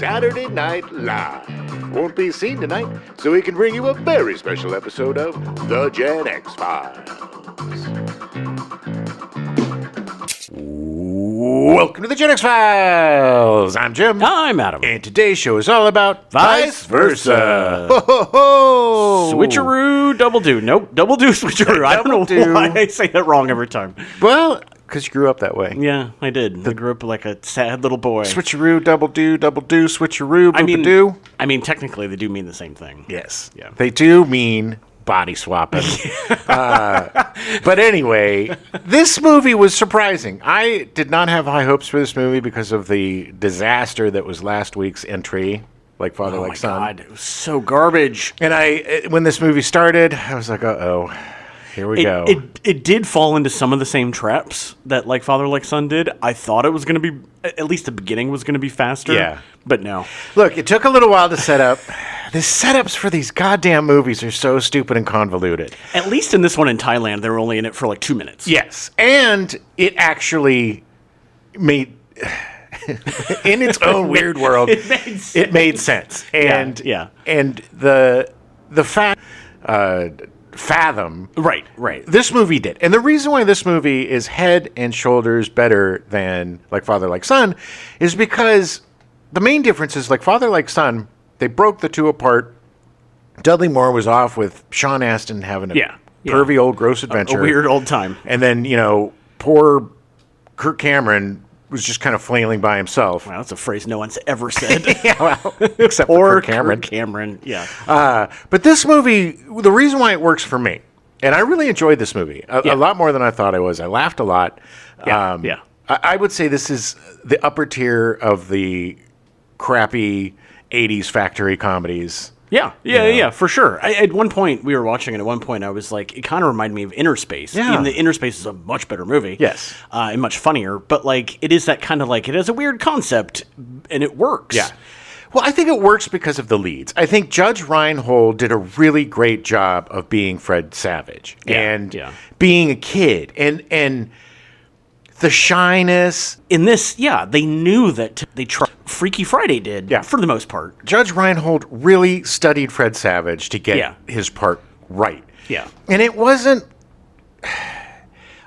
Saturday Night Live. Won't be seen tonight, so we can bring you a very special episode of The Gen X-Files. Welcome to The Gen X-Files. I'm Jim. I'm Adam. And today's show is all about Vice Versa. Ho, ho, ho. Switcheroo, double do. Nope, double do, switcheroo. I don't know why I say that wrong every time. Well, because you grew up that way. Yeah, I did. I grew up like a sad little boy. Switcheroo, double do, switcheroo, boop-a-doo. I mean, technically, they do mean the same thing. Yes. Yeah. They do mean body swapping. But anyway, this movie was surprising. I did not have high hopes for this movie because of the disaster that was last week's entry, Like Father, Like Son. Oh my God, it was so garbage. And when this movie started, I was like, uh-oh. Here we go. It did fall into some of the same traps that Like Father, Like Son did. I thought it was going to be, at least the beginning was going to be faster. Yeah. But no. Look, it took a little while to set up. The setups for these goddamn movies are so stupid and convoluted. At least in this one in Thailand, they were only in it for like 2 minutes. Yes. And it actually made... in its own weird world, it made sense. And yeah. And the fact... fathom. Right. This movie did. And the reason why this movie is head and shoulders better than Like Father, Like Son is because the main difference is Like Father, Like Son, they broke the two apart. Dudley Moore was off with Sean Astin having a pervy old gross adventure. A weird old time. And then, poor Kirk Cameron was just kind of flailing by himself. Wow, that's a phrase no one's ever said. Yeah, well, except for Kirk Cameron. Kirk Cameron, yeah. But this movie, the reason why it works for me, and I really enjoyed this movie a lot more than I thought I was. I laughed a lot. Yeah. I would say this is the upper tier of the crappy 80s factory comedies. Yeah, for sure. At one point, we were watching it. At one point, I was like, it kind of reminded me of Inner Space. Yeah. Even the Inner Space is a much better movie. Yes. And much funnier. But, like, it is that kind of, like, it has a weird concept, and it works. Yeah. Well, I think it works because of the leads. I think Judge Reinhold did a really great job of being Fred Savage. And being a kid. And the shyness. In this, they knew that they tried. Freaky Friday did, for the most part. Judge Reinhold really studied Fred Savage to get his part right. Yeah. And it wasn't...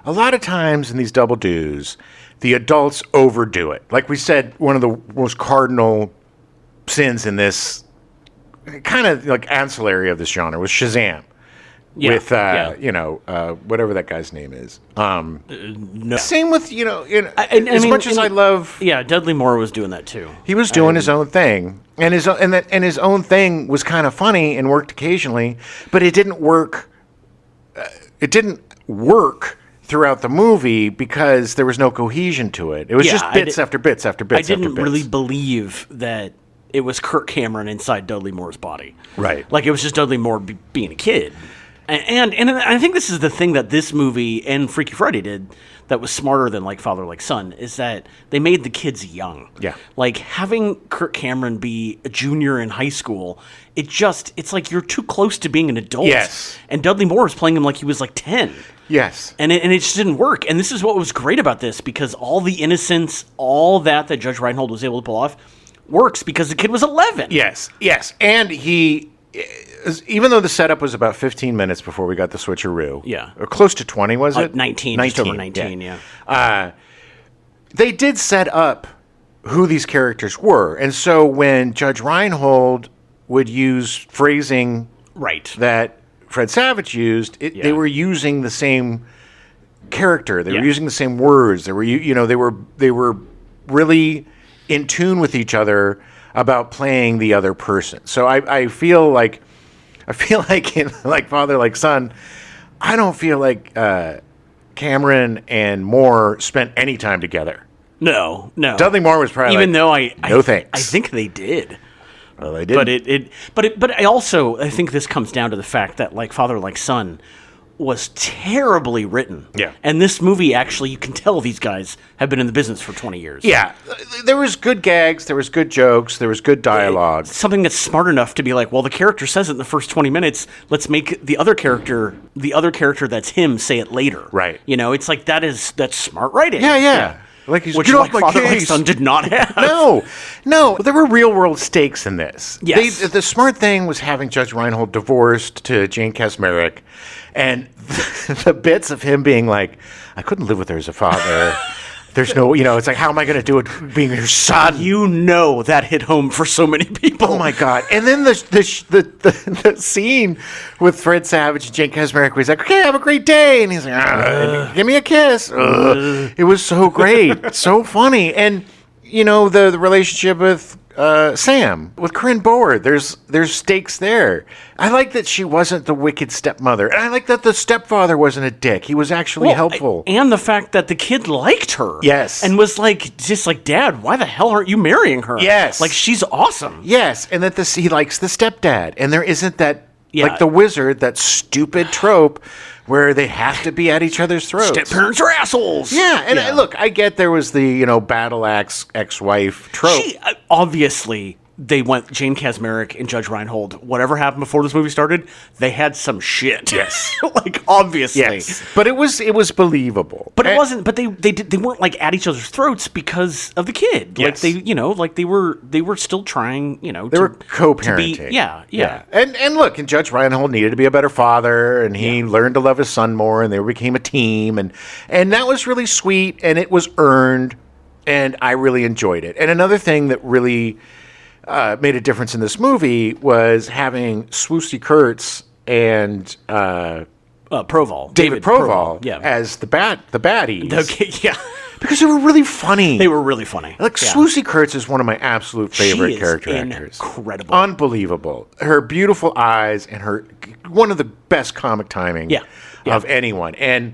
A lot of times in these double do's, the adults overdo it. Like we said, one of the most cardinal sins in this kind of like ancillary of this genre was Shazam. With whatever that guy's name is. No. Same with as much as I love. Yeah, Dudley Moore was doing that too. He was doing his own thing, and his own thing was kind of funny and worked occasionally, but it didn't work. It didn't work throughout the movie because there was no cohesion to it. It was just bits after bits after bits. I didn't really believe that it was Kirk Cameron inside Dudley Moore's body. Right. Like it was just Dudley Moore being a kid. And I think this is the thing that this movie and Freaky Friday did that was smarter than Like Father, Like Son, is that they made the kids young. Yeah. Like having Kirk Cameron be a junior in high school, it's like you're too close to being an adult. Yes. And Dudley Moore was playing him like he was like 10. Yes. And it just didn't work. And this is what was great about this, because all the innocence, all that Judge Reinhold was able to pull off works because the kid was 11. Yes. And he... Even though the setup was about 15 minutes before we got the switcheroo. Yeah. Or close to 20, was it? 19. Just over 19, yeah. They did set up who these characters were. And so when Judge Reinhold would use phrasing that Fred Savage used, they were using the same character. They were using the same words. They were, they were really in tune with each other about playing the other person. So I feel like in Like Father, Like Son, I don't feel like Cameron and Moore spent any time together. No. Dudley Moore was probably even though no thanks. I think they did. Well, they did. But I think this comes down to the fact that Like Father, Like Son was terribly written. Yeah. And this movie, actually, you can tell these guys have been in the business for 20 years. Yeah. There was good gags, there was good jokes, there was good dialogue. Something that's smart enough to be like, well, the character says it in the first 20 minutes, let's make the other character that's him say it later. Right. It's like that's smart writing. Yeah. Like he's which get off like my Father Like case. Son did not have. No, there were real world stakes in this. Yes. The smart thing was having Judge Reinhold divorced to Jane Kasmerick, and the bits of him being like, I couldn't live with her as a father. There's no, it's like, how am I going to do it being her son? That hit home for so many people. Oh my God! And then the scene with Fred Savage and Jane Kasmerick, where he's like, "Okay, have a great day," and he's like, "Give me a kiss." It was so great, so funny, and the relationship with Sam, with Corrine Bohrer, there's stakes there. I like that she wasn't the wicked stepmother, and I like that the stepfather wasn't a dick. He was actually helpful, and the fact that the kid liked her, yes, and was just like, Dad, why the hell aren't you marrying her? Yes, like she's awesome. Yes, and that he likes the stepdad, and there isn't that like the wizard, that stupid trope where they have to be at each other's throats. Step-parents are assholes. Yeah, and look, I get there was the, battle axe ex-wife trope. Obviously, they went Jane Kasmerick and Judge Reinhold. Whatever happened before this movie started, they had some shit. Yes. Like, obviously. Yes. But it was believable. But it wasn't, but they weren't, like, at each other's throats because of the kid. Yes. Like, they were still trying, They were co-parenting. Yeah. And look, and Judge Reinhold needed to be a better father, and he learned to love his son more, and they became a team, and that was really sweet, and it was earned, and I really enjoyed it. And another thing that really made a difference in this movie was having Swoosie Kurtz and Proval. David Proval as the baddies. Okay, yeah. Because they were really funny. They were really funny. Like, Swoosie Kurtz is one of my absolute favorite character actors. Incredible. Unbelievable. Her beautiful eyes and one of the best comic timing of anyone. And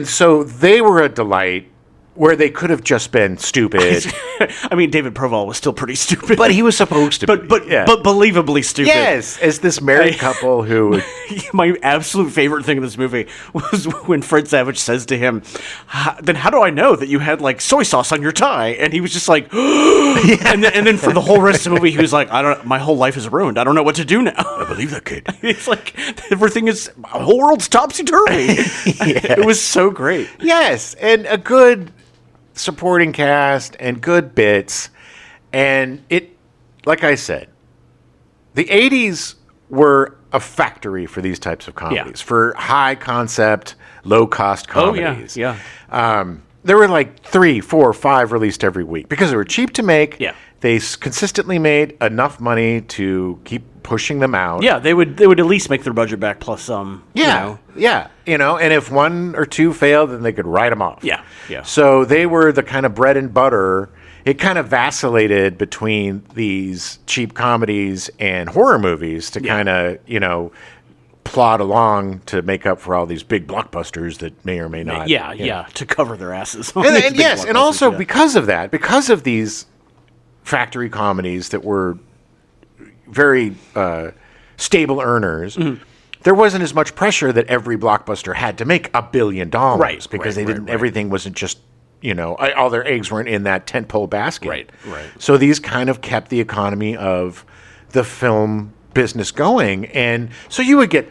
so they were a delight. Where they could have just been stupid. I mean, David Proval was still pretty stupid. But he was supposed to be. But believably stupid. Yes, as this married couple who... My absolute favorite thing in this movie was when Fred Savage says to him, then how do I know that you had, like, soy sauce on your tie? And he was just like... and then for the whole rest of the movie, he was like, my whole life is ruined. I don't know what to do now. I believe that kid. It's like, everything is... My whole world's topsy-turvy. Yes. It was so great. Yes, and a good... supporting cast and good bits, and it, like I said, the 80s were a factory for these types of comedies, for high concept, low cost comedies. Oh yeah. There were like 3, 4, 5 released every week because they were cheap to make. Yeah. They consistently made enough money to keep pushing them out. Yeah, they would at least make their budget back plus some. Yeah, and if 1 or 2 failed, then they could write them off. Yeah. So they were the kind of bread and butter. It kind of vacillated between these cheap comedies and horror movies to kind of, plod along to make up for all these big blockbusters that may or may not. To cover their asses. And yes, and also because of that, because of these factory comedies that were very stable earners, there wasn't as much pressure that every blockbuster had to make $1 billion, right? Because everything wasn't just all their eggs weren't in that tentpole basket, right? So these kind of kept the economy of the film business going, and so you would get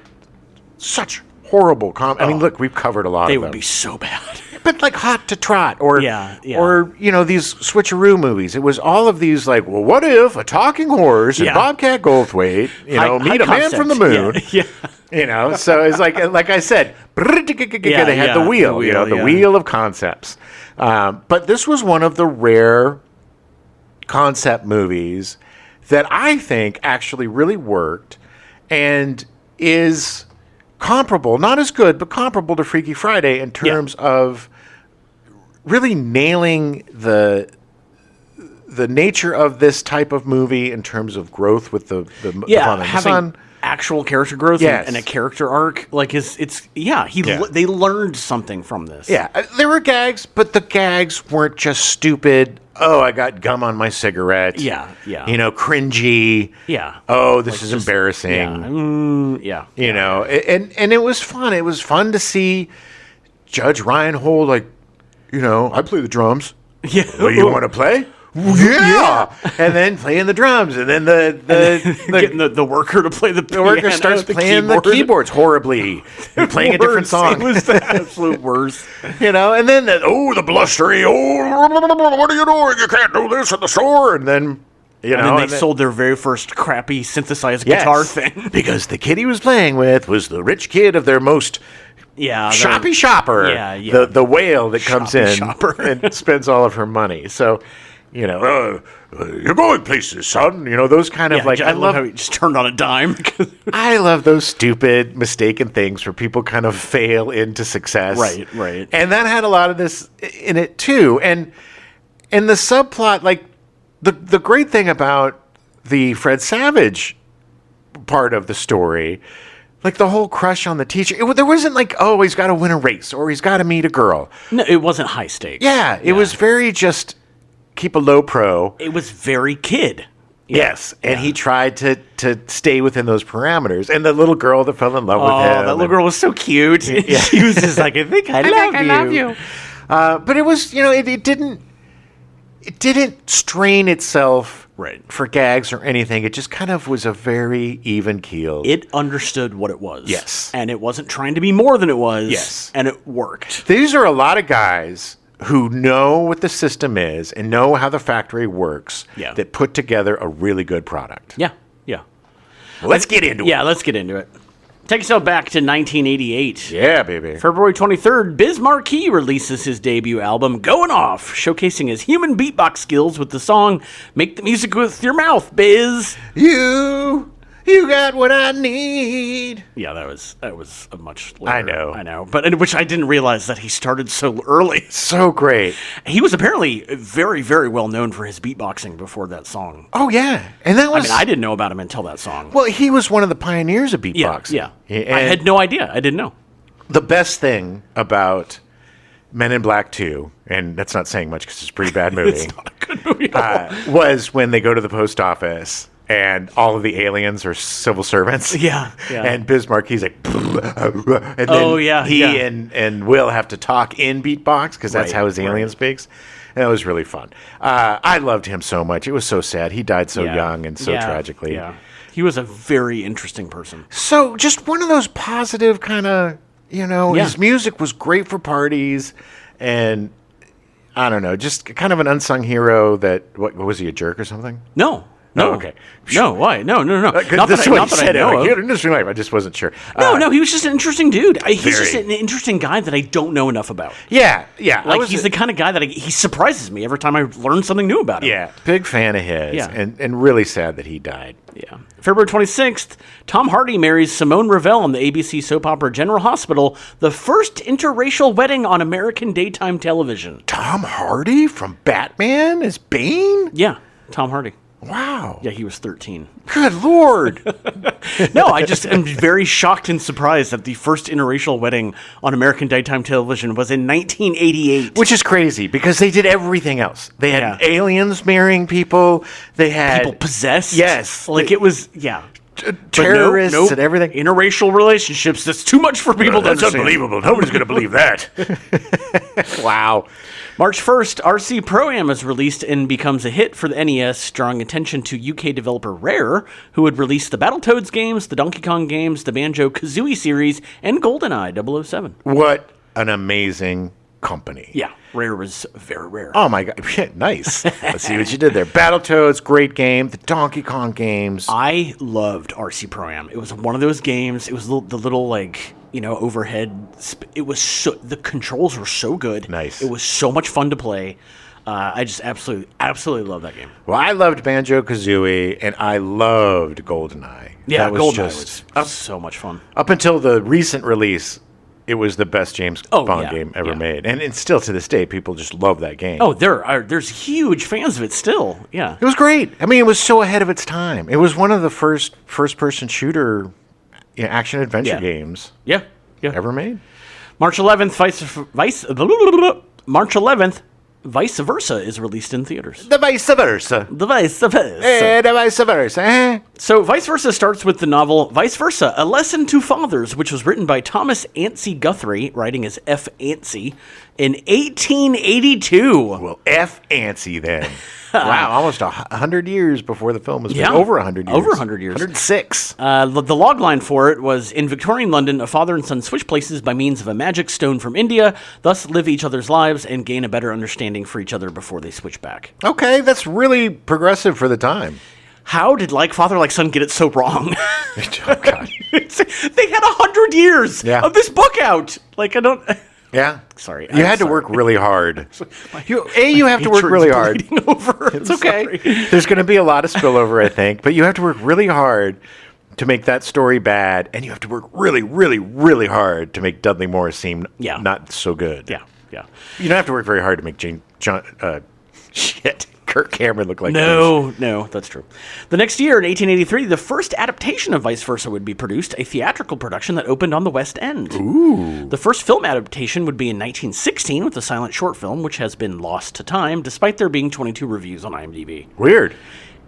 such horrible I mean, look, we've covered a lot of them. They would be so bad. But like Hot to Trot, or or these switcheroo movies. It was all of these like, well, what if a talking horse and Bobcat Goldthwait, meet a man from the moon? So it's like I said, they had the wheel, the wheel of concepts. But this was one of the rare concept movies that I think actually really worked and is comparable, not as good, but comparable to Freaky Friday in terms of really nailing the nature of this type of movie in terms of growth with the father and the son. Actual character growth and a character arc. Like they learned something from this. Yeah, there were gags, but the gags weren't just stupid. Oh, I got gum on my cigarette. Yeah. Cringy. Yeah. Oh, this is embarrassing. And it was fun. It was fun to see Judge Reinhold, I play the drums. Yeah. Well, you want to play? yeah, and then playing the drums, and then getting the worker to play the worker starts playing the keyboards horribly and playing a different song. It was the absolute worst. And then the blustery, what are you doing? You can't do this at the store. And then, they sold their very first crappy synthesized guitar thing. Because the kid he was playing with was the rich kid of their most shoppy shopper. Yeah. The whale that comes in and spends all of her money. So, you're going places, son. Those kind of I love how he just turned on a dime. I love those stupid, mistaken things where people kind of fail into success. Right. And that had a lot of this in it too. And the subplot, like the great thing about the Fred Savage part of the story, like the whole crush on the teacher, there wasn't like, oh, he's got to win a race or he's got to meet a girl. No, it wasn't high stakes. Yeah, it was very just keep a low pro. It was very kid. Yes, and he tried to stay within those parameters. And the little girl that fell in love with him. That little girl was so cute. Yeah. She was just like, I think I love you. But it was, it didn't strain itself for gags or anything. It just kind of was a very even keel. It understood what it was. Yes. And it wasn't trying to be more than it was. Yes. And it worked. These are a lot of guys who know what the system is and know how the factory works that put together a really good product. Yeah. Well, let's get into it. Yeah, let's get into it. Take yourself back to 1988. Yeah, baby. February 23rd, Biz Markie releases his debut album, Going Off, showcasing his human beatbox skills with the song Make the Music With Your Mouth, Biz. You got what I need. Yeah, that was a much later. I know. But which I didn't realize that he started so early. So great. He was apparently very, very well known for his beatboxing before that song. Oh, yeah. And that was... I didn't know about him until that song. Well, he was one of the pioneers of beatboxing. Yeah. I had no idea. I didn't know. The best thing about Men in Black 2, and that's not saying much because it's a pretty bad movie. It's not a good movie at all. Was when they go to the post office and all of the aliens are civil servants. Yeah. And Biz Marquis like, and then he and Will have to talk in beatbox because that's how his alien speaks. And it was really fun. I loved him so much. It was so sad. He died so young and so tragically. Yeah. He was a very interesting person. So just one of those positive kind of, his music was great for parties and I don't know, just kind of an unsung hero that, what was he, a jerk or something? No. Oh, okay. No, why? No. Not this that I know of. He had an interesting life. I just wasn't sure. No, he was just an interesting dude. He's just an interesting guy that I don't know enough about. Yeah. Like, he's the kind of guy that he surprises me every time I learn something new about him. Yeah, big fan of his. Yeah. And really sad that he died. Yeah. February 26th, Tom Hardy marries Simone Ravel on the ABC soap opera General Hospital, the first interracial wedding on American daytime television. Tom Hardy from Batman as Bane? Yeah, Tom Hardy. Wow. Yeah, he was 13. Good Lord. No, I just am very shocked and surprised that the first interracial wedding on American daytime television was in 1988. Which is crazy because they did everything else. They had aliens marrying people. They had people possessed. Yes. Like it was, terrorists and everything. Interracial relationships. That's too much for people to understand. That's unbelievable. Nobody's going to believe that. Wow. March 1st, RC Pro-Am is released and becomes a hit for the NES, drawing attention to UK developer Rare, who had released the Battletoads games, the Donkey Kong games, the Banjo-Kazooie series, and GoldenEye 007. What an amazing company. Yeah, Rare was very rare. Oh my God, nice. Let's see what you did there. Battletoads, great game. The Donkey Kong games. I loved RC Pro-Am. It was one of those games. It was the little like... overhead. It was the controls were so good. Nice. It was so much fun to play. I just absolutely love that game. Well, I loved Banjo-Kazooie, and I loved GoldenEye. Yeah, that was GoldenEye was so much fun. Up until the recent release, it was the best James Bond game ever made. And it's still to this day, people just love that game. Oh, there's huge fans of it still. Yeah. It was great. I mean, it was so ahead of its time. It was one of the first-person shooter action-adventure games ever made. March 11th, Vice Versa is released in theaters. The Vice Versa. The Vice Versa. The Vice Versa. So Vice Versa starts with the novel Vice Versa, A Lesson to Fathers, which was written by Thomas Anstey Guthrie, writing as F. Anstey, in 1882. Well, F. Anstey then. Wow, almost 100 years before the film was made. Yeah. Over 100 years. Over 100 years. 106. The log line for it was, in Victorian London, a father and son switch places by means of a magic stone from India, thus live each other's lives and gain a better understanding for each other before they switch back. Okay, that's really progressive for the time. How did Like Father, Like Son get it so wrong? Oh, God. They had 100 years of this book out. Like, I don't... Yeah. Sorry. You had to work really hard. You have to work really hard. It's okay. There's going to be a lot of spillover, I think, but you have to work really hard to make that story bad, and you have to work really, really, really hard to make Dudley Moore seem not so good. Yeah. You don't have to work very hard to make Kirk Cameron look like No, that's true. The next year, in 1883, the first adaptation of Vice Versa would be produced, a theatrical production that opened on the West End. Ooh. The first film adaptation would be in 1916 with a silent short film, which has been lost to time, despite there being 22 reviews on IMDb. Weird.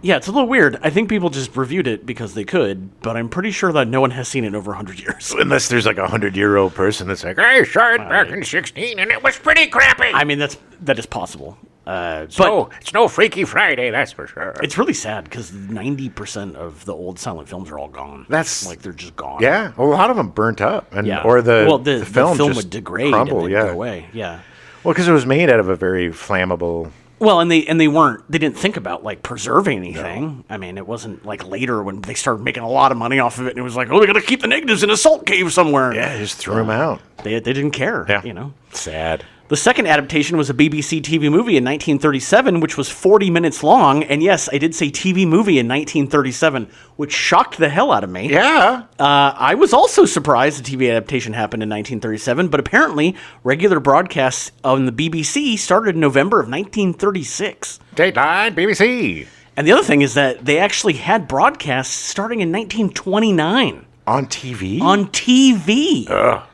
Yeah, it's a little weird. I think people just reviewed it because they could, but I'm pretty sure that no one has seen it in over 100 years. Unless there's like a 100-year-old person that's like, I saw it back in 16 and it was pretty crappy. I mean, that is possible. But it's no Freaky Friday, that's for sure. It's really sad because 90% of the old silent films are all gone. That's like they're just gone. Yeah, well, a lot of them burnt up, and Yeah. or the film just would degrade crumble, and then go away. Yeah. Well, because it was made out of a very flammable. Well, and they didn't think about like preserving anything. No. I mean, it wasn't like later when they started making a lot of money off of it, and it was like, oh, we got to keep the negatives in a salt cave somewhere. Yeah, just threw them out. They didn't care. Yeah. You know, sad. The second adaptation was a BBC TV movie in 1937, which was 40 minutes long. And yes, I did say TV movie in 1937, which shocked the hell out of me. Yeah. I was also surprised the TV adaptation happened in 1937, but apparently regular broadcasts on the BBC started in November of 1936. Dateline, BBC. And the other thing is that they actually had broadcasts starting in 1929. On TV? On TV. Ugh.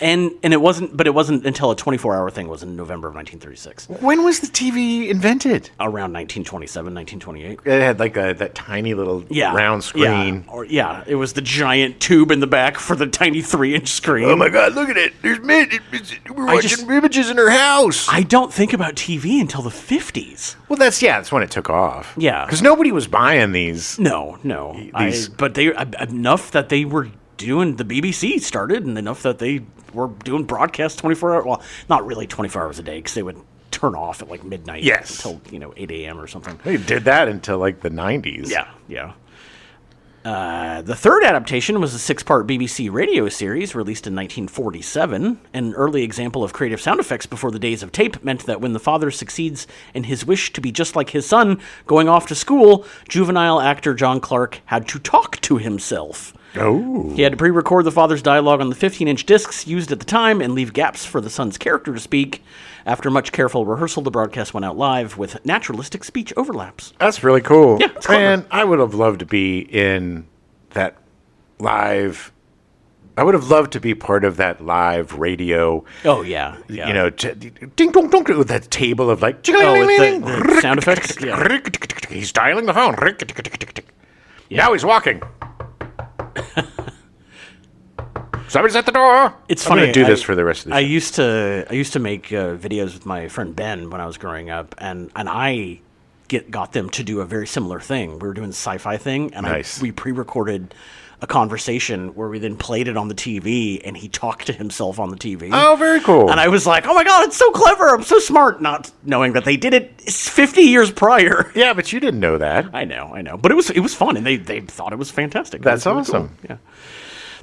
And it wasn't until a 24-hour thing was in November of 1936. When was the TV invented? Around 1927, 1928. It had like that tiny little round screen. It was the giant tube in the back for the tiny 3-inch screen. Oh my God, look at it. There's we're watching images in her house. I don't think about TV until the 50s. Well, that's when it took off. Yeah. Because nobody was buying these. No. But they enough that they were doing, the BBC started, and enough that they were doing broadcasts 24 hours. Well, not really 24 hours a day, because they would turn off at like midnight. Yes. Until 8 a.m. or something. They did that until like the 90s. Yeah. The third adaptation was a 6-part BBC radio series released in 1947. An early example of creative sound effects before the days of tape meant that when the father succeeds in his wish to be just like his son, going off to school, juvenile actor John Clark had to talk to himself. Oh. He had to pre-record the father's dialogue on the 15-inch discs used at the time and leave gaps for the son's character to speak. After much careful rehearsal, the broadcast went out live with naturalistic speech overlaps. That's really cool. Yeah, it's clever. Man, I would have loved to be in that live. I would have loved to be part of that live radio. Oh, yeah. You know, ding dong dong with that table of like. With the sound effects. Yeah. He's dialing the phone. Now he's walking. Somebody's at the door. It's I'm funny. going to do this for the rest of the show. I used to make videos with my friend Ben when I was growing up, and I got them to do a very similar thing. We were doing the sci-fi thing, and we pre-recorded a conversation where we then played it on the TV, and he talked to himself on the TV. Oh, very cool. And I was like, oh my God, it's so clever. I'm so smart. Not knowing that they did it 50 years prior. Yeah, but you didn't know that. I know. But it was fun, and they thought it was fantastic. That's really awesome. Cool. Yeah.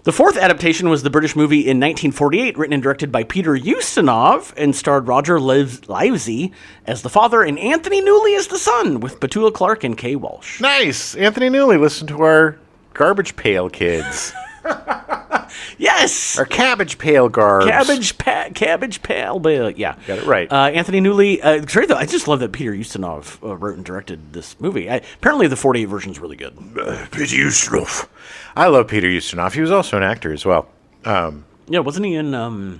The fourth adaptation was the British movie in 1948, written and directed by Peter Ustinov, and starred Roger Livesey as the father and Anthony Newley as the son, with Petula Clark and Kay Walsh. Nice. Anthony Newley, listen to our Garbage Pail Kids. Yes! Our Cabbage Pail Garbs. Cabbage Pail Bill. Yeah. Got it right. Anthony Newley. Great, though. I just love that Peter Ustinov wrote and directed this movie. Apparently, the 48 version is really good. Peter Ustinov. I love Peter Ustinov. He was also an actor as well. Yeah, wasn't he in...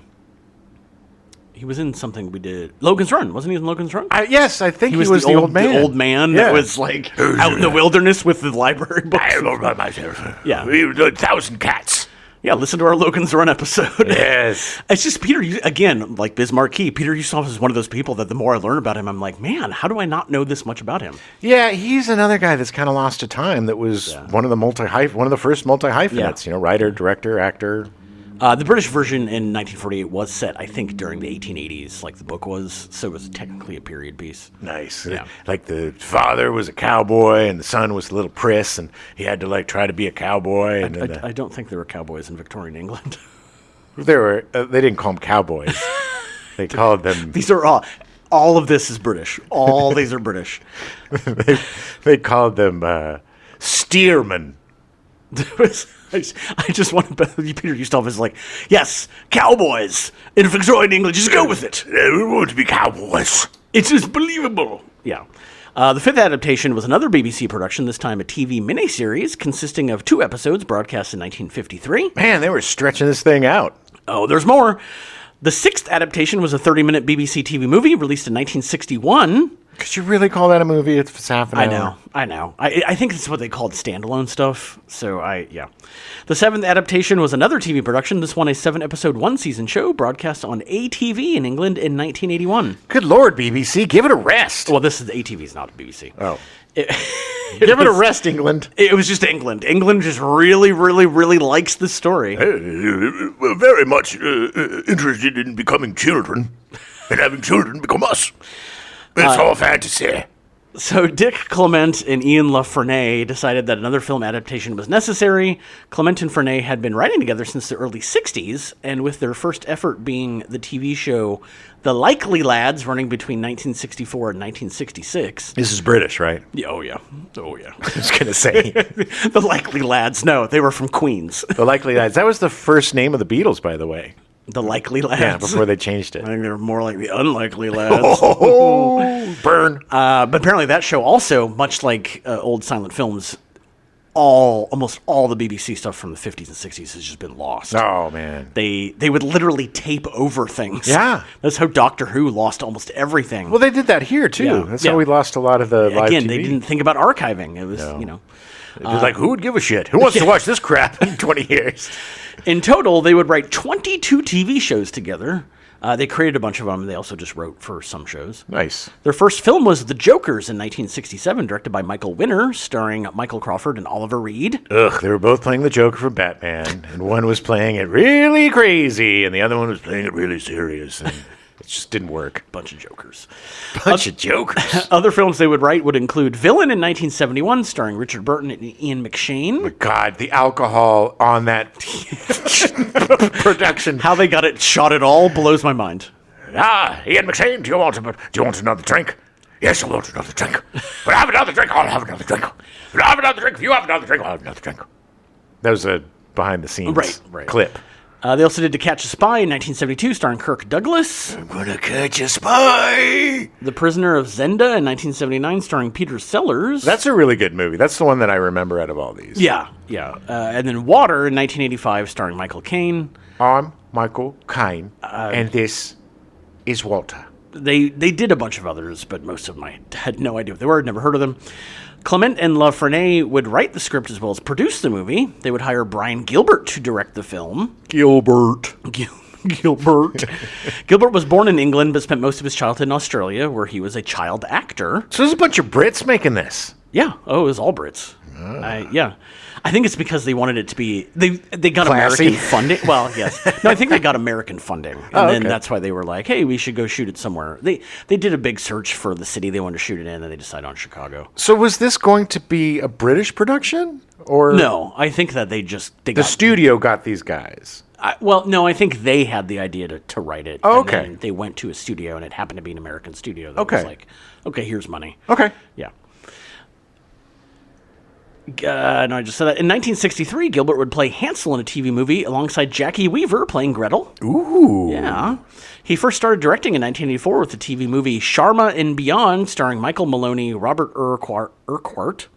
He was in something we did. Logan's Run. Wasn't he in Logan's Run? Yes, I think he was the old man. The old man that was like out in the wilderness with the library books. I don't know about myself. Yeah. 1,000 cats. Yeah, listen to our Logan's Run episode. Yes. It's just Peter, again, like Biz Marquis, Peter Ustinov is one of those people that the more I learn about him, I'm like, man, how do I not know this much about him? Yeah, he's another guy that's kind of lost to time that was one of the first multi-hyphenates, writer, director, actor. The British version in 1948 was set, I think, during the 1880s, like the book was, so it was technically a period piece. Nice. Yeah. Like the father was a cowboy and the son was a little priss and he had to try to be a cowboy. And I don't think there were cowboys in Victorian England. they didn't call them cowboys. They called them... These are all of this is British. All these are British. they called them steermen. I just want to... Peter Ustinov is like, yes, cowboys in Victorian England, just go with it. We want to be cowboys. It's just believable. Yeah. The fifth adaptation was another BBC production, this time a TV miniseries consisting of 2 episodes broadcast in 1953. Man, they were stretching this thing out. Oh, there's more. The sixth adaptation was a 30-minute BBC TV movie released in 1961. Could you really call that a movie if it's half an hour? I know. I think it's what they called standalone stuff. So, yeah. The seventh adaptation was another TV production. This one a 7-episode, 1-season show broadcast on ATV in England in 1981. Good Lord, BBC, give it a rest. Well, this is ATV, is not BBC. Oh. Give it a rest, England. It was just England. England just really, really, really likes this story. We're very much interested in becoming children and having children become us. It's all fantasy. So Dick Clement and Ian La Fresnais decided that another film adaptation was necessary. Clement and Fresnais had been writing together since the early 60s, and with their first effort being the TV show The Likely Lads, running between 1964 and 1966. This is British, right? Yeah, oh, yeah. I was going to say. The Likely Lads. No, they were from Queens. The Likely Lads. That was the first name of the Beatles, by the way. The Likely Lads. Yeah, before they changed it. I think they were more like the Unlikely Lads. Oh, burn. But apparently that show also, much like old silent films, almost all the BBC stuff from the 50s and 60s has just been lost. Oh, man. They would literally tape over things. Yeah. That's how Doctor Who lost almost everything. Well, they did that here, too. Yeah. That's how we lost a lot of the live Again, TV. they didn't think about archiving. It was, It was like, who would give a shit? Who wants to watch this crap in 20 years? In total, they would write 22 TV shows together. They created a bunch of them. They also just wrote for some shows. Nice. Their first film was The Jokers in 1967, directed by Michael Winner, starring Michael Crawford and Oliver Reed. Ugh, they were both playing the Joker from Batman, and one was playing it really crazy, and the other one was playing it really serious, and it just didn't work. Bunch of jokers. Bunch of jokers. Other films they would write would include Villain in 1971, starring Richard Burton and Ian McShane. Oh God, the alcohol on that production. How they got it shot at all blows my mind. Ian McShane, do you want another drink? Yes, I want another drink. But have another drink, I'll have another drink. But have another drink, if you have another drink, I'll have another drink. That was a behind-the-scenes clip. They also did To Catch a Spy in 1972, starring Kirk Douglas. I'm gonna catch a spy. The Prisoner of Zenda in 1979, starring Peter Sellers. That's a really good movie. That's the one that I remember out of all these. Yeah. And then Water in 1985, starring Michael Caine. I'm Michael Caine, and this is Walter. They did a bunch of others, but most of them I had no idea what they were. I'd never heard of them. Clement and La Fresnais would write the script as well as produce the movie. They would hire Brian Gilbert to direct the film. Gilbert. Gilbert was born in England, but spent most of his childhood in Australia, where he was a child actor. So there's a bunch of Brits making this. Yeah. Oh, it was all Brits. Yeah. I think it's because they wanted it to be... They got classy. American funding. Well, yes. No, I think they got American funding. And then that's why they were like, hey, we should go shoot it somewhere. They did a big search for the city they wanted to shoot it in, and they decided on Chicago. So was this going to be a British production? Or no, I think that the studio got these guys. No, I think they had the idea to write it. Oh, okay. And they went to a studio, and it happened to be an American studio that was like, okay, here's money. Okay. Yeah. No, I just said that. In 1963, Gilbert would play Hansel in a TV movie alongside Jackie Weaver playing Gretel. Ooh. Yeah. He first started directing in 1984 with the TV movie Sharma and Beyond, starring Michael Maloney, Robert Urquhart,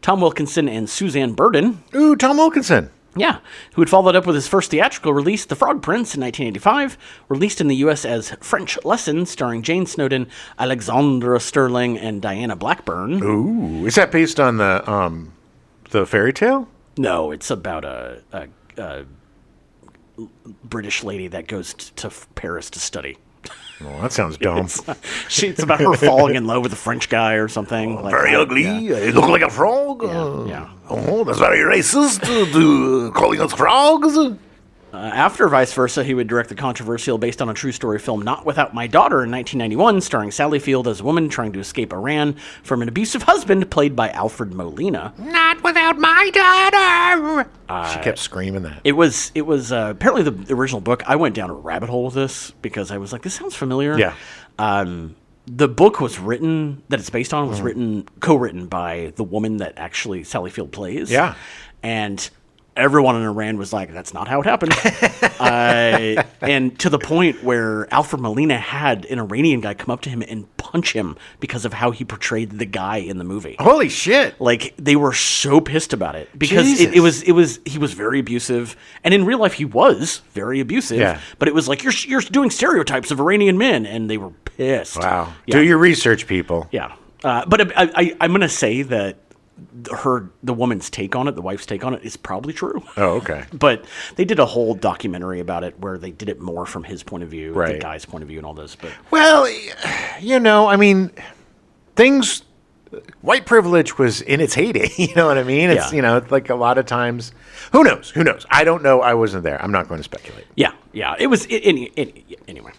Tom Wilkinson, and Suzanne Burden. Ooh, Tom Wilkinson. Yeah, who had followed up with his first theatrical release, The Frog Prince, in 1985, released in the U.S. as French Lesson, starring Jane Snowden, Alexandra Sterling, and Diana Blackburn. Ooh, is that based on the fairy tale? No, it's about British lady that goes to Paris to study. Well, that sounds dumb. It's about her falling in love with a French guy or something. Very ugly. You look like a frog. Yeah. Oh, that's very racist. Calling us frogs. After Vice Versa, he would direct the controversial, based on a true story film Not Without My Daughter in 1991, starring Sally Field as a woman trying to escape Iran from an abusive husband played by Alfred Molina. Not without my daughter. She kept screaming that. It was apparently the original book. I went down a rabbit hole with this because I was like, this sounds familiar. Yeah. The book was written, that it's based on, was co-written by the woman that actually Sally Field plays. Yeah. And everyone in Iran was like, that's not how it happened. And to the point where Alfred Molina had an Iranian guy come up to him and punch him because of how he portrayed the guy in the movie. Holy shit. Like, they were so pissed about it because he was very abusive. And in real life, he was very abusive. Yeah. But it was like, you're doing stereotypes of Iranian men. And they were pissed. Wow. Yeah. Do your research, people. Yeah. But I'm going to say that the woman's take on it, the wife's take on it, is probably true. Oh, okay. But they did a whole documentary about it where they did it more from his point of view, right. the guy's point of view and all this. But well, I mean, white privilege was in its heyday. You know what I mean? It's, like a lot of times, who knows? I don't know. I wasn't there. I'm not going to speculate. Yeah. It was, anyway.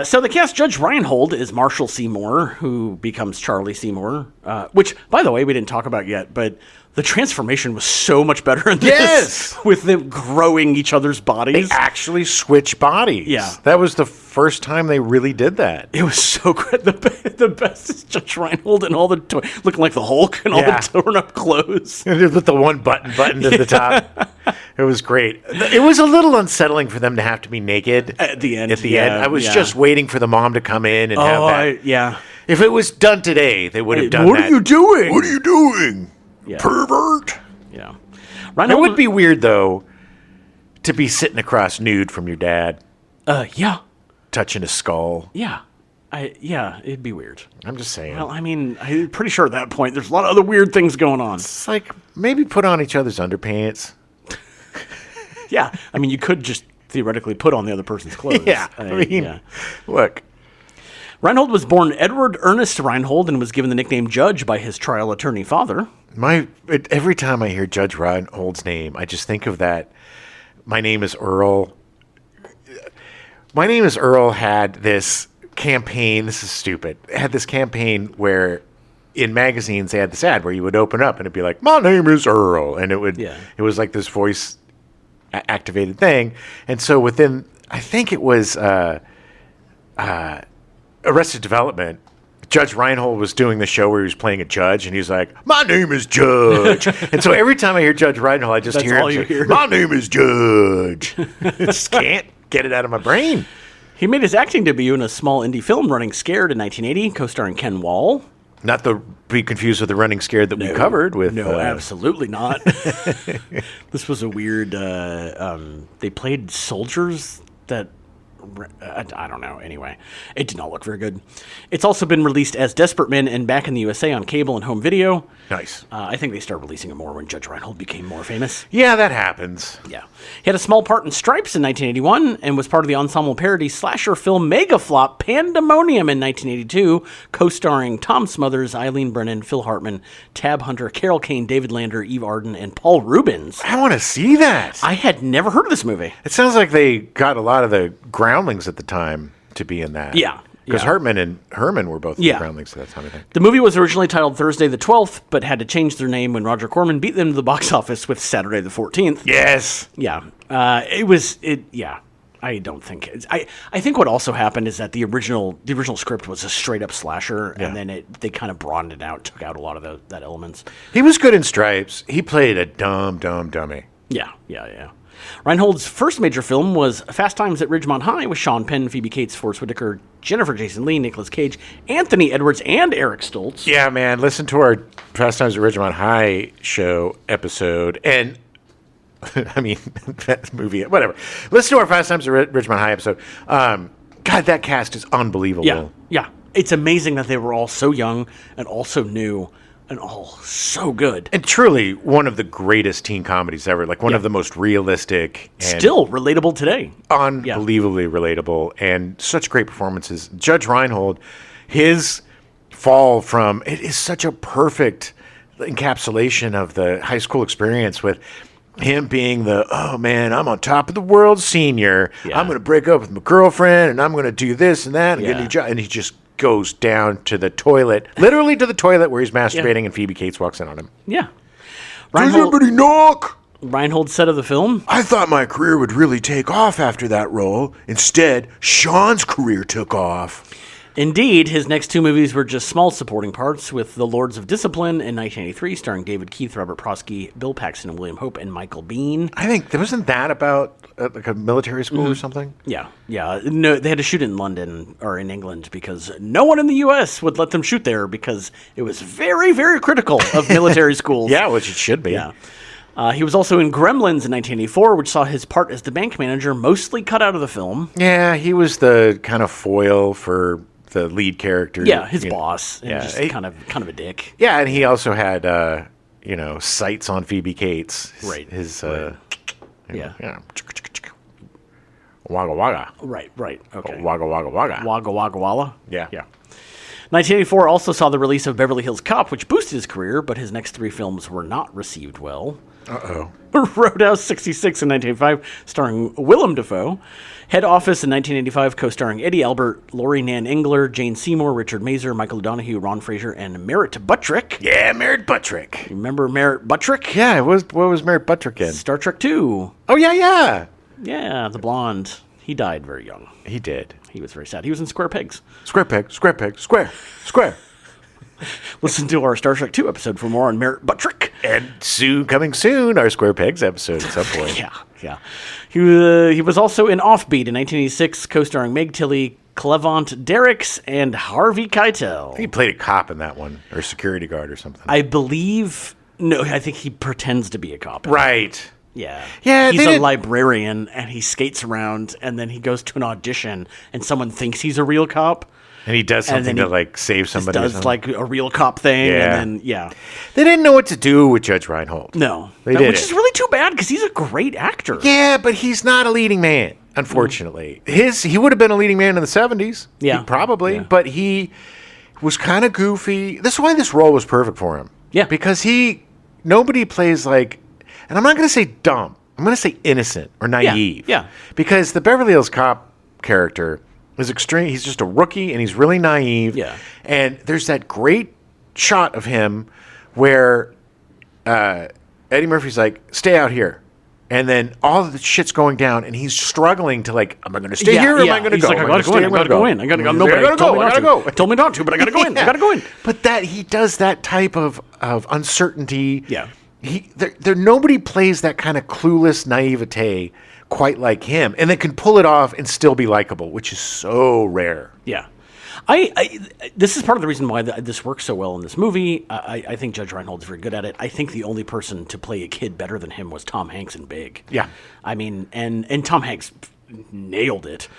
So the cast, Judge Reinhold is Marshall Seymour, who becomes Charlie Seymour, which, by the way, we didn't talk about yet, but the transformation was so much better in this. Yes! With them growing each other's bodies. They actually switch bodies. Yeah. That was the first time they really did that. It was so good. The best is Judge Reinhold and all the looking like the Hulk and all the torn up clothes. With the one button to the top. It was great. It was a little unsettling for them to have to be naked at the end. I was just waiting for the mom to come in and have that. If it was done today, they would have done that. What are you doing? What are you doing? Yeah. Pervert. Yeah. It would be weird, though, to be sitting across nude from your dad. Yeah. Touching his skull. Yeah. It'd be weird. I'm just saying. Well, I mean, I'm pretty sure at that point there's a lot of other weird things going on. It's like maybe put on each other's underpants. Yeah. I mean, you could just theoretically put on the other person's clothes. Look. Reinhold was born Edward Ernest Reinhold and was given the nickname Judge by his trial attorney father. Every time I hear Judge Reinhold's name, I just think of that. My Name is Earl. My Name is Earl had this campaign. This is stupid. It had this campaign where in magazines they had this ad where you would open up and it'd be like, "My name is Earl," and it was like this voice activated thing. And so within, I think it was Arrested Development, Judge Reinhold was doing the show where he was playing a judge, and he's like, "My name is Judge." And so every time I hear Judge Reinhold, I just That's hear all him you say, hear. "My name is Judge." I just can't get it out of my brain. He made his acting debut in a small indie film, Running Scared, in 1980, co-starring Ken Wall. Not to be confused with the Running Scared that we covered with. No, absolutely not. This was a weird. They played soldiers that. I don't know. Anyway, it did not look very good. It's also been released as Desperate Men and Back in the USA on cable and home video. Nice. I think they started releasing it more when Judge Reinhold became more famous. Yeah, that happens. Yeah. He had a small part in Stripes in 1981 and was part of the ensemble parody slasher film mega flop Pandemonium in 1982, co-starring Tom Smothers, Eileen Brennan, Phil Hartman, Tab Hunter, Carol Kane, David Lander, Eve Arden, and Paul Rubens. I want to see that. I had never heard of this movie. It sounds like they got a lot of the groundlings at the time to be in that. Yeah. Because Hartman and Herman were both the groundlings at that time, I think. The movie was originally titled Thursday the 12th, but had to change their name when Roger Corman beat them to the box office with Saturday the 14th. Yes. Yeah. I don't think I think what also happened is that the original script was a straight up slasher, and then they kind of broadened it out, took out a lot of that elements. He was good in Stripes. He played a dumb dummy. Yeah. Reinhold's first major film was Fast Times at Ridgemont High with Sean Penn, Phoebe Cates, Forrest Whitaker, Jennifer Jason Leigh, Nicolas Cage, Anthony Edwards, and Eric Stoltz. Yeah, man. Listen to our Fast Times at Ridgemont High show episode, and I mean, that movie, whatever. Listen to our Fast Times at Ridgemont High episode. God, that cast is unbelievable. Yeah. It's amazing that they were all so young and all so new. And so good. And truly one of the greatest teen comedies ever. Like one of the most realistic. And still relatable today. Unbelievably relatable. And such great performances. Judge Reinhold, his fall from... It is such a perfect encapsulation of the high school experience with him being oh man, I'm on top of the world senior. I'm going to break up with my girlfriend and I'm going to do this and that and get a new job. And he just goes down to the toilet, literally to the toilet where he's masturbating and Phoebe Cates walks in on him. Yeah. Does somebody knock? Reinhold said of the film, I thought my career would really take off after that role. Instead, Sean's career took off. Indeed, his next two movies were just small supporting parts, with The Lords of Discipline in 1983, starring David Keith, Robert Prosky, Bill Paxton, and William Hope, and Michael Biehn. I think, wasn't that about like a military school or something? Yeah. No, they had to shoot it in London, or in England, because no one in the U.S. would let them shoot there, because it was very, very critical of military schools. Yeah, which it should be. Yeah. He was also in Gremlins in 1984, which saw his part as the bank manager mostly cut out of the film. Yeah, he was the kind of foil for the lead character. Yeah, his boss. And just kind of a dick. Yeah, and he also had, sights on Phoebe Cates. Right. His, Yeah. Wagga wagga. Right. Okay. Wagga wagga wagga. Wagga wagga walla? Yeah. 1984 also saw the release of Beverly Hills Cop, which boosted his career, but his next three films were not received well. Uh-oh. Roadhouse 66 in 1985, starring Willem Dafoe. Head Office in 1985, co-starring Eddie Albert, Laurie Nan Engler, Jane Seymour, Richard Mazer, Michael O'Donoghue, Ron Fraser, and Merritt Buttrick. Yeah, Merritt Buttrick. You remember Merritt Buttrick? Yeah, what was Merritt Buttrick in? Star Trek II. Oh, yeah. Yeah, the blonde. He died very young. He did. He was very sad. He was in Square Pegs. Square peg, square. Listen to our Star Trek II episode for more on Merritt Buttrick. And coming soon, our Square Pegs episode at some point. Yeah. He was also in Offbeat in 1986, co-starring Meg Tilly, Clement Derricks, and Harvey Keitel. He played a cop in that one, or a security guard or something. I think he pretends to be a cop. Right. Yeah. Yeah, he's a librarian, and he skates around, and then he goes to an audition, and someone thinks he's a real cop. And he does something to save somebody. Does like a real cop thing, and then they didn't know what to do with Judge Reinhold. No, they didn't. Which is really too bad because he's a great actor. Yeah, but he's not a leading man, unfortunately. He would have been a leading man in the 70s. Yeah, probably, but he was kind of goofy. This is why this role was perfect for him. Yeah, because nobody plays like, and I'm not going to say dumb. I'm going to say innocent or naive. Yeah. Because the Beverly Hills Cop character is extreme. He's just a rookie, and he's really naive. Yeah. And there's that great shot of him where Eddie Murphy's like, "Stay out here," and then all of the shit's going down, and he's struggling to like, "Am I going to stay here? Or am I going to go? Like, I gotta go in. I gotta go in. I gotta go. Nobody told me not to. Told me not to, but I gotta go in. I gotta go in." But he does that type of uncertainty. Yeah. Nobody plays that kind of clueless naivete quite like him, and they can pull it off and still be likable, which is so rare. Yeah. This is part of the reason why this works so well in this movie. I think Judge Reinhold's very good at it. I think the only person to play a kid better than him was Tom Hanks in Big. Yeah. I mean, and Tom Hanks nailed it.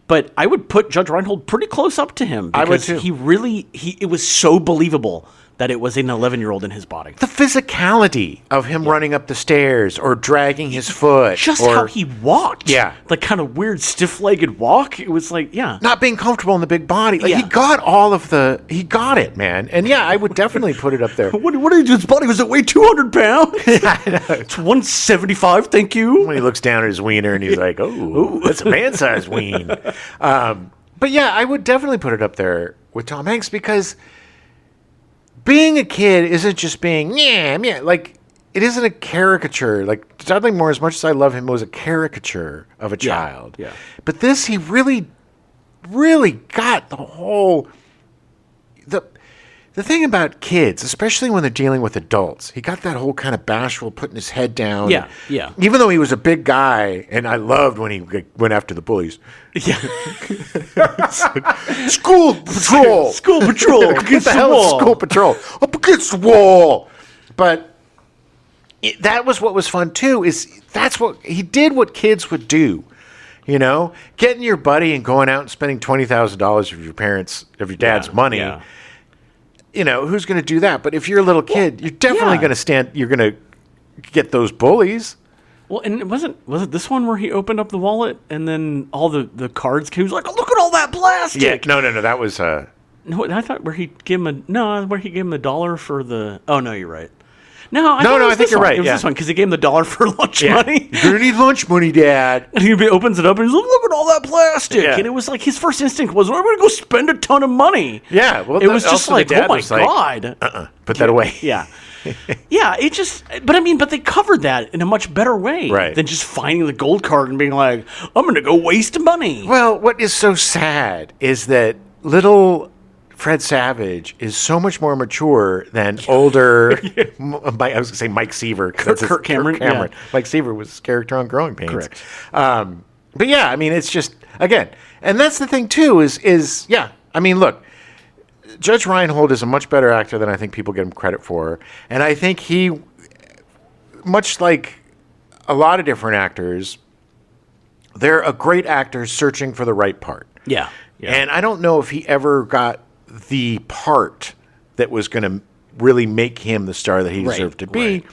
But I would put Judge Reinhold pretty close up to him. I would too. It was so believable that it was an 11-year-old in his body. The physicality of him running up the stairs or dragging his foot. Just how he walked. Yeah. Like kind of weird stiff-legged walk. It was like, not being comfortable in the big body. Like he got he got it, man. And I would definitely put it up there. What did he do? His body was at weigh 200 pounds? I know. It's 175, thank you. When he looks down at his wiener and he's like, oh, that's a man-sized ween. But I would definitely put it up there with Tom Hanks because being a kid isn't just being, like, it isn't a caricature. Like, Dudley Moore, as much as I love him, was a caricature of a child. Yeah. But this, he really, really got the whole, the thing about kids, especially when they're dealing with adults, he got that whole kind of bashful, putting his head down. Yeah. Even though he was a big guy, and I loved when he went after the bullies. Yeah. School patrol. School patrol. What the hell is school patrol? Up against the wall. But that was what was fun too. That's what he did. What kids would do, getting your buddy and going out and spending $20,000 of your dad's money. Yeah. who's going to do that? But if you're a little kid, you're definitely going to you're going to get those bullies. Well, and was it this one where he opened up the wallet and then all the cards came? He was like, look at all that plastic. Yeah, no, that was No, I thought where he gave him $1 for the. Oh no, you're right. No, I think you're right. It was this one because he gave him the $1 for lunch money. You're gonna need lunch money, Dad. And he opens it up and he's like, "Look at all that plastic!" Yeah. And it was like his first instinct was, "I'm gonna go spend a ton of money." Yeah, well, it was just like, "Oh my god!" Put that away. Yeah, yeah. It just, but they covered that in a much better way than just finding the gold card and being like, "I'm gonna go waste money." Well, what is so sad is that little Fred Savage is so much more mature than older. I was going to say Mike Seaver. Kirk Cameron. Yeah. Mike Seaver was his character on Growing Pains. Correct. But yeah, I mean, it's just, again, and that's the thing too. Is I mean, look, Judge Reinhold is a much better actor than I think people give him credit for, and I think he, much like a lot of different actors, they're a great actor searching for the right part. Yeah. And I don't know if he ever got the part that was going to really make him the star that he deserved to be,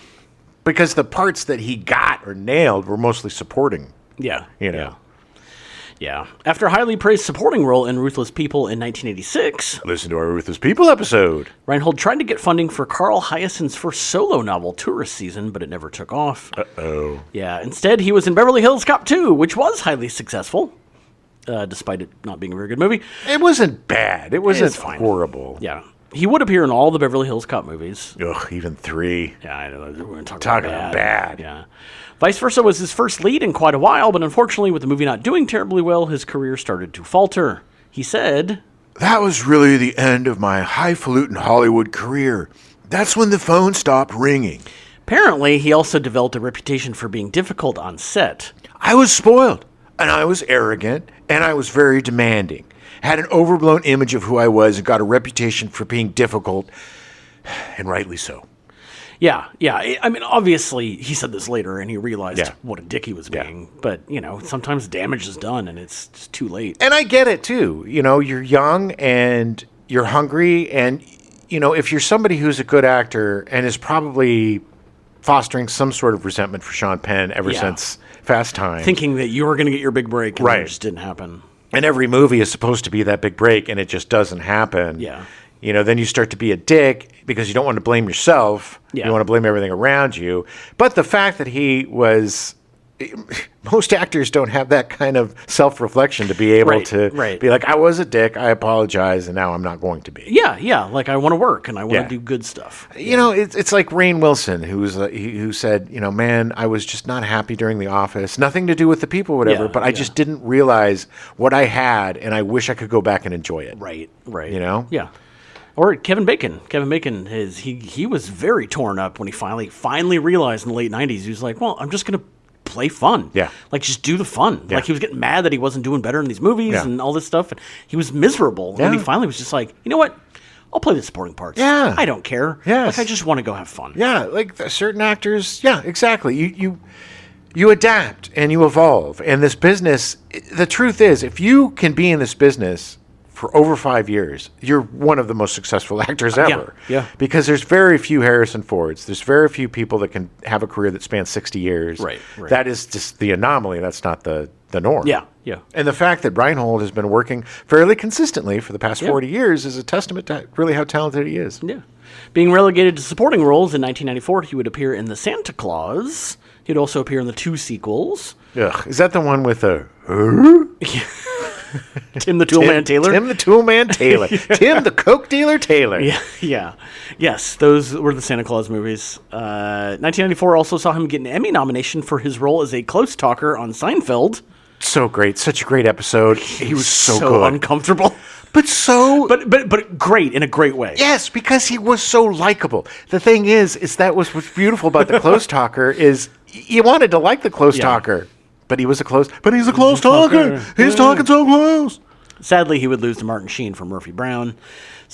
because the parts that he got or nailed were mostly supporting. Yeah. Yeah. After a highly praised supporting role in Ruthless People in 1986... Listen to our Ruthless People episode. Reinhold tried to get funding for Carl Hyacint's first solo novel, Tourist Season, but it never took off. Uh-oh. Yeah. Instead, he was in Beverly Hills Cop 2, which was highly successful. Despite it not being a very good movie. It wasn't bad. It wasn't horrible. Yeah. He would appear in all the Beverly Hills Cop movies. Ugh, even 3. Yeah, I know. We're going to talk about bad. Yeah. Vice Versa was his first lead in quite a while, but unfortunately, with the movie not doing terribly well, his career started to falter. He said, "That was really the end of my highfalutin Hollywood career. That's when the phone stopped ringing." Apparently, he also developed a reputation for being difficult on set. "I was spoiled, and I was arrogant, and I was very demanding. Had an overblown image of who I was and got a reputation for being difficult, and rightly so." Yeah. I mean, obviously, he said this later, and he realized what a dick he was being. But, sometimes damage is done, and it's just too late. And I get it, too. You're young, and you're hungry, and, if you're somebody who's a good actor and is probably fostering some sort of resentment for Sean Penn ever since Fast Time. Thinking that you were going to get your big break, and it just didn't happen. And every movie is supposed to be that big break, and it just doesn't happen. Yeah. Then you start to be a dick because you don't want to blame yourself. Yeah. You want to blame everything around you. But the fact that he was... Most actors don't have that kind of self-reflection to be able to be like, I was a dick, I apologize, and now I'm not going to be. Yeah. Like, I want to work, and I want to do good stuff. It's like Rainn Wilson, who said, man, I was just not happy during The Office. Nothing to do with the people, whatever, but I just didn't realize what I had, and I wish I could go back and enjoy it. Right. Yeah. Or Kevin Bacon. Kevin Bacon, he was very torn up when he finally realized in the late 90s, he was like, well, I'm just going to play fun. Yeah. Like, just do the fun. Yeah. Like, he was getting mad that he wasn't doing better in these movies and all this stuff. And he was miserable. And he finally was just like, you know what? I'll play the supporting parts. Yeah. I don't care. Yes. Like, I just want to go have fun. Yeah, like certain actors, exactly. You adapt and you evolve. And this business, the truth is, if you can be in this business for over 5 years, you're one of the most successful actors ever. Yeah. Because there's very few Harrison Fords. There's very few people that can have a career that spans 60 years. Right. That is just the anomaly. That's not the norm. Yeah. And the fact that Reinhold has been working fairly consistently for the past 40 years is a testament to really how talented he is. Yeah. Being relegated to supporting roles in 1994, he would appear in The Santa Claus. He'd also appear in the 2 sequels. Ugh. Is that the one with the... Tim the Toolman Taylor? Tim the Toolman Taylor. Tim the Coke Dealer Taylor. Yeah. Yes, those were the Santa Claus movies. 1994 also saw him get an Emmy nomination for his role as a close talker on Seinfeld. So great. Such a great episode. He was so good. Uncomfortable. But great in a great way. Yes, because he was so likable. The thing is that what's beautiful about the close talker is you wanted to like the close talker. But he's a close talker. He's talking so close. Sadly, he would lose to Martin Sheen for Murphy Brown.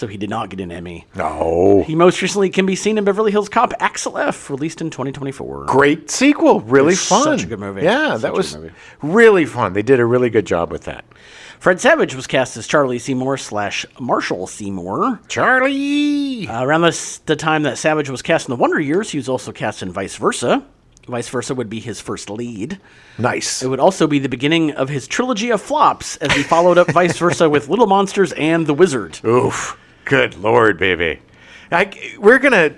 so he did not get an Emmy. No. He most recently can be seen in Beverly Hills Cop Axel F, released in 2024. Great sequel. Really fun. Such a good movie. Yeah, that was really fun. They did a really good job with that. Fred Savage was cast as Charlie Seymour / Marshall Seymour. Charlie! Around the time that Savage was cast in The Wonder Years, he was also cast in Vice Versa. Vice Versa would be his first lead. Nice. It would also be the beginning of his trilogy of flops, as he followed up Vice Versa with Little Monsters and The Wizard. Oof. Good Lord, baby. We're going to...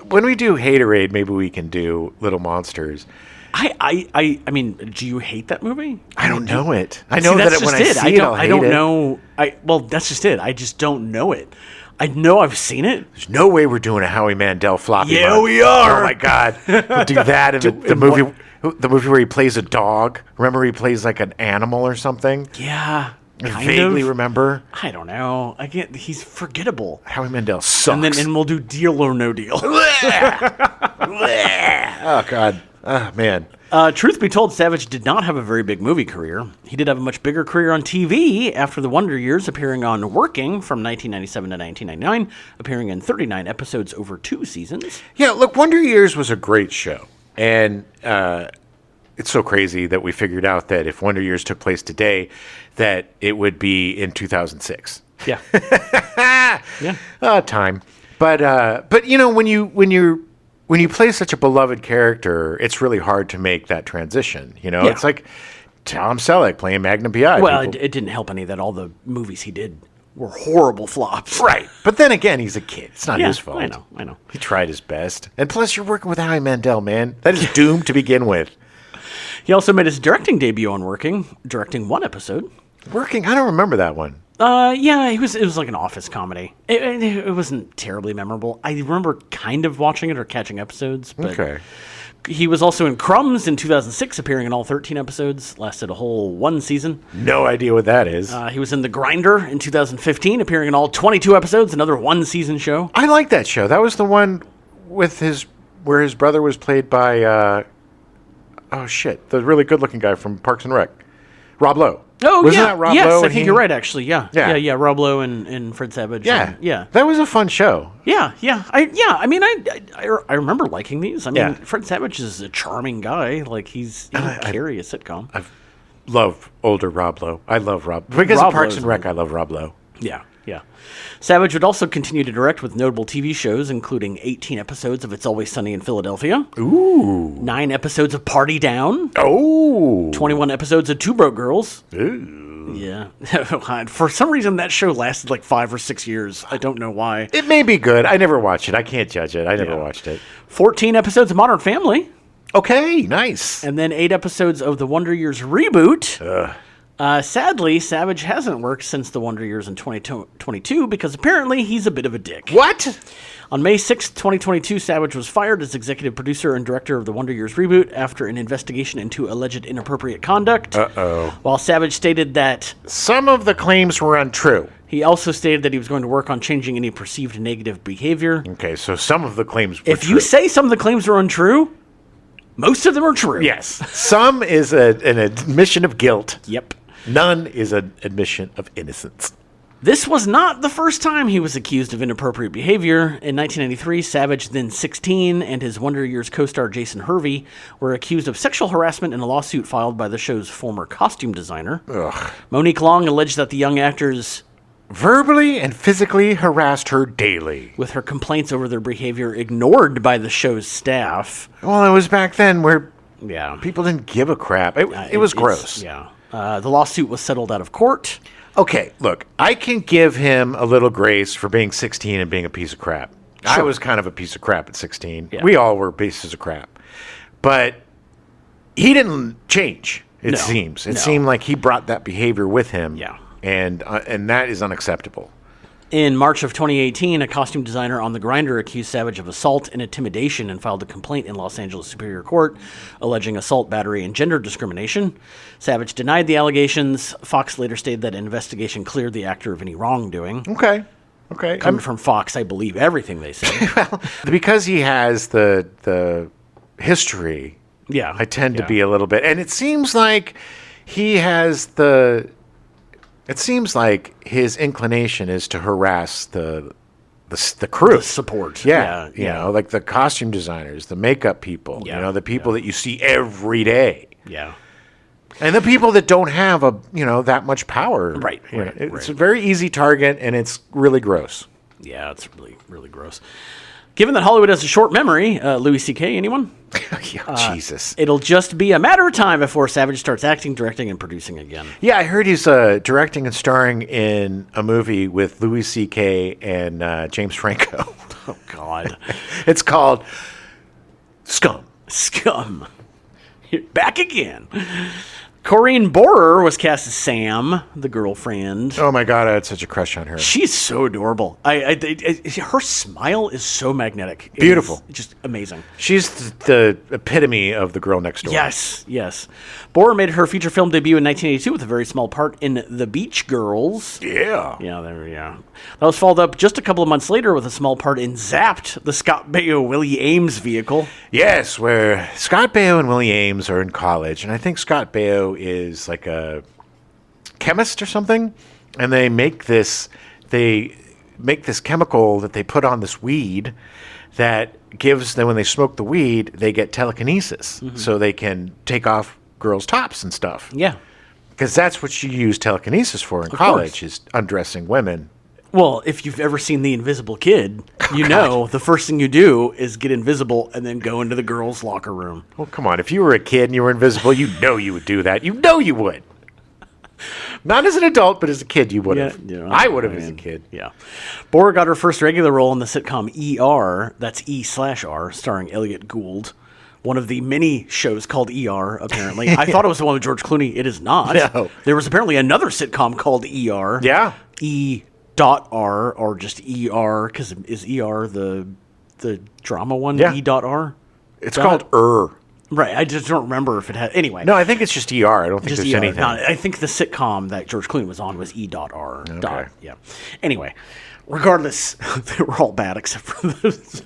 When we do Haterade, maybe we can do Little Monsters. I mean, do you hate that movie? I don't know it. I know that when I see it, I'll hate it. I don't know. Well, that's just it. I just don't know it. I know I've seen it. There's no way we're doing a Howie Mandel floppy. Yeah, month. we are. Oh my God, we'll do that in the movie. The movie where he plays a dog. Remember, he plays like an animal or something. Yeah, I vaguely remember. I don't know. I get he's forgettable. Howie Mandel sucks. And we'll do Deal or No Deal. Oh God. Oh man. Truth be told, Savage did not have a very big movie career. He did have a much bigger career on TV after the Wonder Years, appearing on Working from 1997 to 1999, appearing in 39 episodes over 2 seasons. Yeah, look, Wonder Years was a great show. And it's so crazy that we figured out that if Wonder Years took place today, that it would be in 2006. Yeah. Yeah. Time. But you know, when you play such a beloved character, it's really hard to make that transition. You know, It's like Tom Selleck playing Magnum PI. Well, it didn't help any that all the movies he did were horrible flops. Right. But then again, he's a kid. It's not his fault. I know. He tried his best. And plus, you're working with Howie Mandel, man. That is doomed to begin with. He also made his directing debut on Working, directing 1 episode. Working? I don't remember that one. Yeah, it was like an office comedy. It wasn't terribly memorable. I remember kind of watching it or catching episodes. But okay. He was also in Crumbs in 2006, appearing in all 13 episodes. Lasted a whole 1 season. No idea what that is. He was in The Grinder in 2015, appearing in all 22 episodes. Another 1-season show. I like that show. That was the one with where his brother was played by the really good-looking guy from Parks and Rec, Rob Lowe. Oh, Wasn't yeah. that Rob yes, Lowe? I think you're right, actually. Yeah. Yeah. Rob Lowe and Fred Savage. Yeah. Yeah. That was a fun show. Yeah. I mean, I remember liking these. I mean, Yeah. Fred Savage is a charming guy. Like, he can carry a sitcom. I love older Rob Lowe. I love Rob. Because Rob of Parks Lowe's and Rec, I love Rob Lowe. Yeah. Savage would also continue to direct with notable TV shows, including 18 episodes of It's Always Sunny in Philadelphia. Ooh. 9 episodes of Party Down. Oh. 21 episodes of Two Broke Girls. Ooh. Yeah. For some reason, that show lasted like 5 or 6 years. I don't know why. It may be good. I never watched it. I can't judge it. I never watched it. 14 episodes of Modern Family. Okay, nice. And then 8 episodes of The Wonder Years reboot. Sadly, Savage hasn't worked since The Wonder Years in 2022 because apparently he's a bit of a dick. What? On May 6, 2022, Savage was fired as executive producer and director of The Wonder Years reboot after an investigation into alleged inappropriate conduct. Uh-oh. While Savage stated that some of the claims were untrue. he also stated that he was going to work on changing any perceived negative behavior. Okay, so some of the claims were If true. you say some of the claims are untrue, most of them are true. Yes. Some is an admission of guilt. Yep. None is an admission of innocence. This was not the first time he was accused of inappropriate behavior. In 1993, Savage, then 16, and his Wonder Years co-star Jason Hervey were accused of sexual harassment in a lawsuit filed by the show's former costume designer. Ugh. Monique Long alleged that the young actors verbally and physically harassed her daily, with her complaints over their behavior ignored by the show's staff. Well, it was back then where Yeah. people didn't give a crap. It was gross. Yeah. The lawsuit was settled out of court. Okay, look, I can give him a little grace for being 16 and being a piece of crap. I Sure. was kind of a piece of crap at 16. Yeah. We all were pieces of crap. But he didn't change, it No. seems. It No. seemed like he brought that behavior with him. Yeah. And that is unacceptable. In March of 2018, a costume designer on The Grinder accused Savage of assault and intimidation and filed a complaint in Los Angeles Superior Court alleging assault, battery, and gender discrimination. Savage denied the allegations. Fox later stated that an investigation cleared the actor of any wrongdoing. Okay. Coming from Fox, I believe everything they say. Well, because he has the history, Yeah. I tend to be a little bit. And it seems like he has It seems like his inclination is to harass the crew. The support. Yeah. You know, like the costume designers, the makeup people, you know, the people that you see every day. Yeah. And the people that don't have that much power. Right. It's a very easy target, and it's really gross. Yeah, it's really, really gross. Given that Hollywood has a short memory, Louis C.K., anyone? Jesus. It'll just be a matter of time before Savage starts acting, directing, and producing again. Yeah, I heard he's directing and starring in a movie with Louis C.K. and James Franco. Oh, God. It's called Scum. Scum. Back again. Corrine Bohrer was cast as Sam, the girlfriend. Oh my God, I had such a crush on her. She's so adorable. Her smile is so magnetic. Beautiful. Just amazing. She's the epitome of the girl next door. Yes. Bohrer made her feature film debut in 1982 with a very small part in The Beach Girls. Yeah. Yeah. That was followed up just a couple of months later with a small part in Zapped, the Scott Baio Willie Ames vehicle. Yes, where Scott Baio and Willie Ames are in college, and I think Scott Baio is like a chemist or something, and they make this chemical that they put on this weed that gives them, when they smoke the weed, they get telekinesis, so they can take off girls' tops and stuff. Yeah. Because that's what you use telekinesis for in college, is undressing women. Well, if you've ever seen The Invisible Kid, you know the first thing you do is get invisible and then go into the girls' locker room. Well, come on. If you were a kid and you were invisible, you know you would do that. You know you would. Not as an adult, but as a kid, you would have. Yeah, I would have as a kid. Yeah. Bohrer got her first regular role in the sitcom ER, that's E/R, starring Elliot Gould. One of the many shows called ER, apparently. I thought it was the one with George Clooney. It is not. No. There was apparently another sitcom called ER. Yeah. E.R, or just ER, because is ER the drama one? Yeah. E.R? It's called Right, I just don't remember if it had... Anyway. No, I think it's just ER. I don't think there's anything. No, I think the sitcom that George Clooney was on was E.R. Okay. Yeah. Anyway, regardless, they were all bad except for the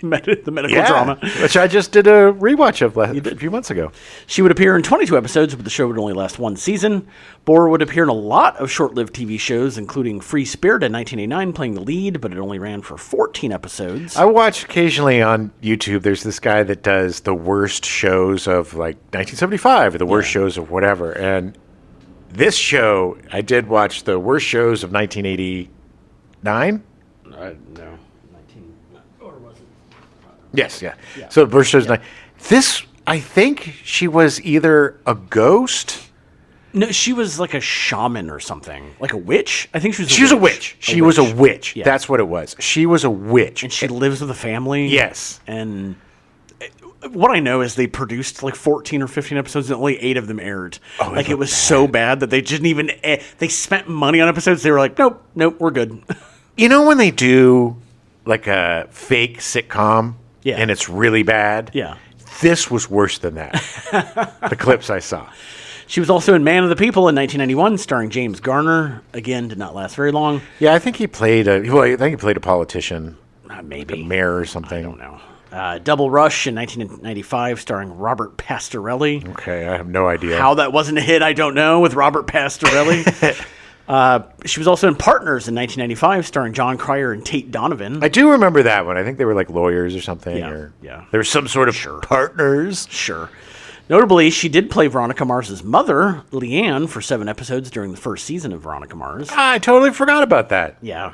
medical drama. Which I just did a rewatch of a few months ago. She would appear in 22 episodes, but the show would only last one season. Bohrer would appear in a lot of short-lived TV shows, including Free Spirit in 1989, playing the lead, but it only ran for 14 episodes. I watch occasionally on YouTube, there's this guy that does the worst shows of like 1975 or the worst shows of whatever. And this show, I did watch the worst shows of 1989. No. Or was it? Yes, yeah. So worst shows. This, I think she was either a ghost. No, she was like a shaman or something. Like a witch? I think she was a witch. She was a witch. She was a witch. Yeah. That's what it was. She was a witch. And she lives with a family. Yes. And what I know is they produced like 14 or 15 episodes and only 8 of them aired. Oh, like it was so bad that they didn't even... They spent money on episodes. They were like, nope, we're good. You know when they do like a fake sitcom and it's really bad? Yeah. This was worse than that. The clips I saw. She was also in Man of the People in 1991, starring James Garner. Again, did not last very long. Yeah, I think he played a politician. Maybe. Like a mayor or something. I don't know. Double Rush in 1995, starring Robert Pastorelli. Okay, I have no idea. How that wasn't a hit, I don't know, with Robert Pastorelli. She was also in Partners in 1995, starring John Cryer and Tate Donovan. I do remember that one. I think they were like lawyers or something. Yeah. There was some sort of partners. Sure. Notably, she did play Veronica Mars's mother, Leanne, for 7 episodes during the first season of Veronica Mars. I totally forgot about that. Yeah.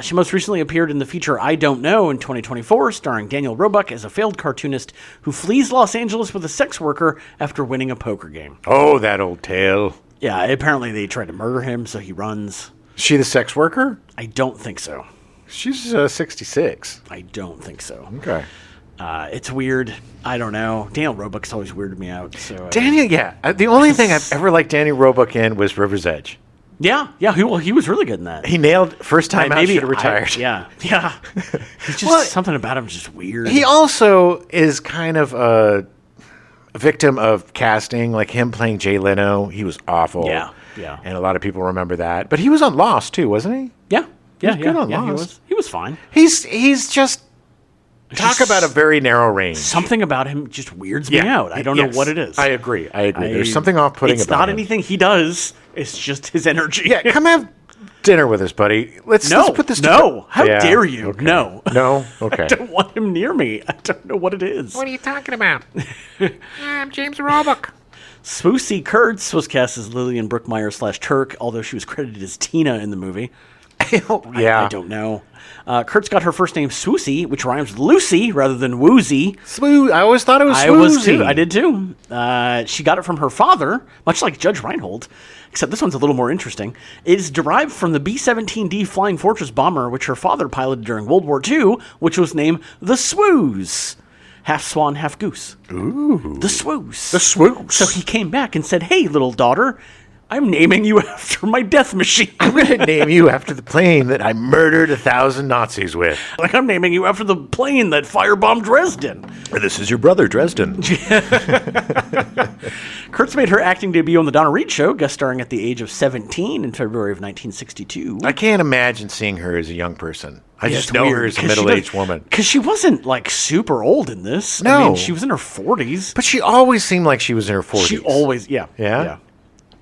She most recently appeared in the feature I Don't Know in 2024, starring Daniel Roebuck as a failed cartoonist who flees Los Angeles with a sex worker after winning a poker game. Oh, that old tale. Yeah, apparently they tried to murder him, so he runs. Is she the sex worker? I don't think so. She's 66. I don't think so. Okay. It's weird. I don't know. Daniel Roebuck's always weirded me out. So Daniel, the only thing I've ever liked Daniel Roebuck in was River's Edge. Yeah. He was really good in that. He nailed first time out, should have retired. Yeah. It's just something about him is just weird. He also is kind of a victim of casting, like him playing Jay Leno. He was awful. Yeah. And a lot of people remember that. But he was on Lost too, wasn't he? Yeah. He was good on Lost. He was fine. He's just talk about a very narrow range. Something about him just weirds me out. I don't know what it is. I agree. There's something off-putting about him. It's not anything he does. It's just his energy. Yeah, come have dinner with us, buddy. Let's put this. How dare you? Okay. No. Okay. I don't want him near me. I don't know what it is. What are you talking about? I'm James Roebuck. Swoosie Kurtz was cast as Lillian Brookmeyer / Turk, although she was credited as Tina in the movie. Yeah. I don't know. Kurtz got her first name Swoosie, which rhymes with Lucy rather than Woozy. I always thought it was Swoosie. I was too. I did too. She got it from her father, much like Judge Reinhold, except this one's a little more interesting. It is derived from the B-17D Flying Fortress bomber, which her father piloted during World War II, which was named the Swoos. Half swan, half goose. Ooh. The Swoos. The Swoos. So he came back and said, "Hey, little daughter, I'm naming you after my death machine. I'm going to name you after the plane that I murdered 1,000 Nazis with. Like I'm naming you after the plane that firebombed Dresden." This is your brother, Dresden. Kurtz made her acting debut on The Donna Reed Show, guest starring at the age of 17 in February of 1962. I can't imagine seeing her as a young person. I just know her as a middle-aged woman. Because she wasn't, like, super old in this. No. I mean, she was in her 40s. But she always seemed like she was in her 40s. She always, yeah.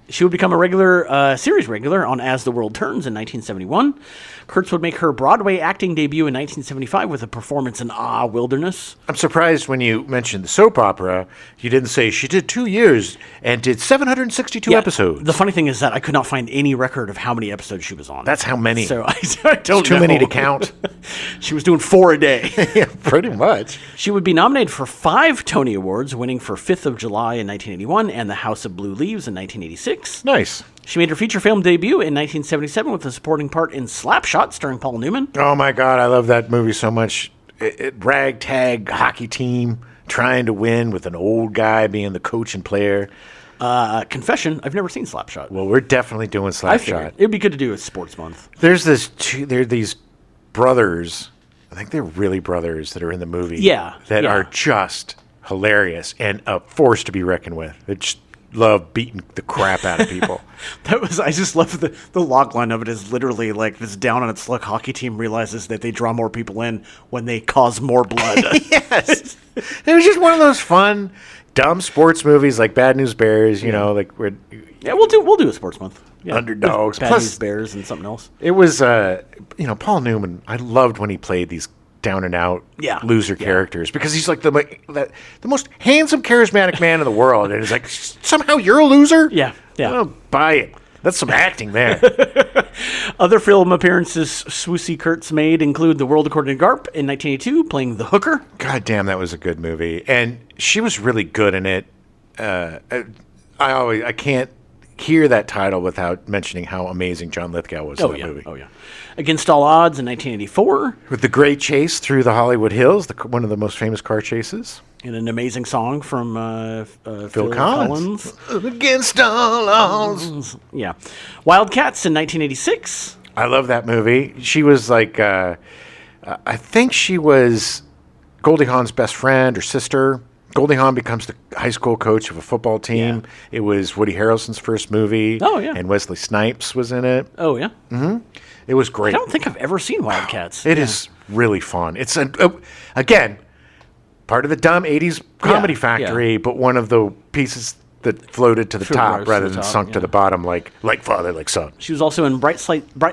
She would become a series regular on As the World Turns in 1971. Kurtz would make her Broadway acting debut in 1975 with a performance in Wilderness. I'm surprised when you mentioned the soap opera, you didn't say she did 2 years and did 762 episodes. The funny thing is that I could not find any record of how many episodes she was on. That's how many. So I don't know. Too many to count. She was doing 4 a day. Yeah, pretty much. She would be nominated for 5 Tony Awards, winning for 5th of July in 1981 and The House of Blue Leaves in 1986. Nice. She made her feature film debut in 1977 with a supporting part in Slapshot, starring Paul Newman. Oh, my God. I love that movie so much. Ragtag hockey team trying to win with an old guy being the coach and player. Confession, I've never seen Slapshot. Well, we're definitely doing Slapshot. It'd be good to do a sports month. There are these brothers. I think they're really brothers that are in the movie. Yeah. That are just hilarious and a force to be reckoned with. They just love beating the crap out of people. I just love the log line of it is literally like this down on its luck hockey team realizes that they draw more people in when they cause more blood. Yes. It was just one of those fun, dumb sports movies like Bad News Bears, you know, like we're we'll do a sports month. Yeah. Underdogs. Bad Plus, News Bears and something else. It was Paul Newman. I loved when he played these down and out loser characters because he's like the most handsome, charismatic man in the world, and it's like somehow you're a loser. Yeah. I'll buy it. That's some acting there. Other film appearances Swoosie Kurtz made include The World According to Garp in 1982, playing the hooker. God damn, that was a good movie, and she was really good in it. I can't hear that title without mentioning how amazing John Lithgow was in that movie. Oh yeah. Against All Odds in 1984. With the great chase through the Hollywood Hills, one of the most famous car chases. And an amazing song from Phil Collins. Against All Odds. Yeah. Wildcats in 1986. I love that movie. She was like, I think she was Goldie Hawn's best friend or sister. Goldie Hawn becomes the high school coach of a football team. Yeah. It was Woody Harrelson's first movie. Oh, yeah. And Wesley Snipes was in it. Oh, yeah? Mm-hmm. It was great. I don't think I've ever seen Wildcats. It is really fun. It's, again, part of the dumb 80s comedy factory, but one of the pieces that floated to the top rather than sunk to the bottom like father, like son. She was also in Bright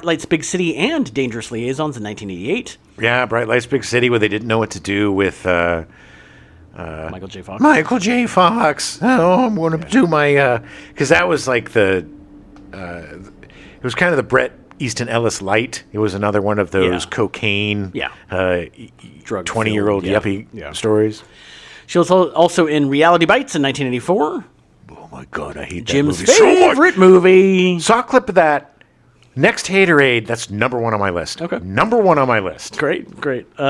Lights, Big City and Dangerous Liaisons in 1988. Yeah, Bright Lights, Big City, where they didn't know what to do with... Michael J. Fox. Michael J. Fox. Oh, I'm going to do my... Because that was like the... it was kind of the Bret Easton Ellis light. It was another one of those cocaine, drug 20-year-old yuppie stories. She was also in Reality Bites in 1984. Oh my God, I hate Jim's that movie so much. favorite movie. Saw a clip of that. Next Haterade, that's number one on my list. Okay. Number one on my list. Great.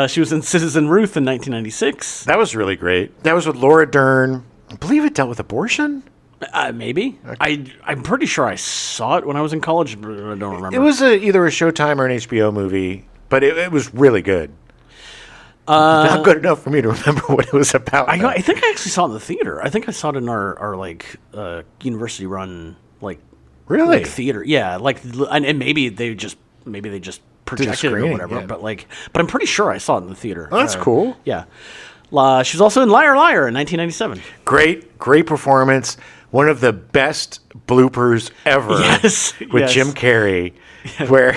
She was in Citizen Ruth in 1996. That was really great. That was with Laura Dern. I believe it dealt with abortion. Maybe. Okay. I'm pretty sure I saw it when I was in college, but I don't remember. It was either a Showtime or an HBO movie, but it was really good. Not good enough for me to remember what it was about. I think I actually saw it in the theater. I think I saw it in our university run really theater. Yeah, and maybe they just projected it or whatever. Yeah. But I'm pretty sure I saw it in the theater. Oh, that's cool. Yeah. She was also in Liar Liar in 1997. Great performance. one of the best bloopers ever with Jim Carrey, where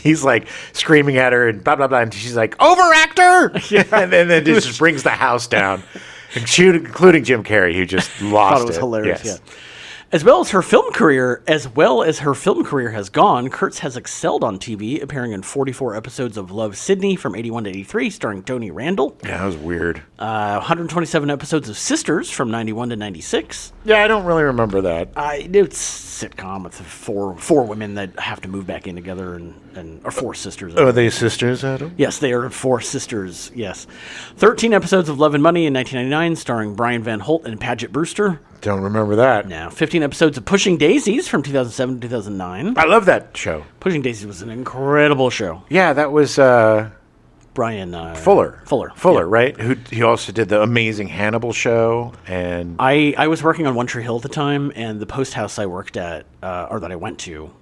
he's like screaming at her and blah, blah, blah. And she's like, over-actor! And then it just brings the house down, including Jim Carrey, who just lost it. Thought it was hilarious, yeah. As well as her film career has gone, Kurtz has excelled on TV, appearing in 44 episodes of Love, Sydney from 81 to 83, starring Tony Randall. Yeah, that was weird. 127 episodes of Sisters from 91 to 96. Yeah, I don't really remember that. It's a sitcom with four women that have to move back in together, or four sisters. Are they sisters, Adam? Yes, they are four sisters, yes. 13 episodes of Love and Money in 1999, starring Brian Van Holt and Paget Brewster. Don't remember that. No. 15 episodes of Pushing Daisies from 2007 to 2009. I love that show. Pushing Daisies was an incredible show. Yeah, that was Brian Fuller. Fuller, yeah. Right? He also did the amazing Hannibal show. And I was working on One Tree Hill at the time, and the post house I worked at, or that I went to,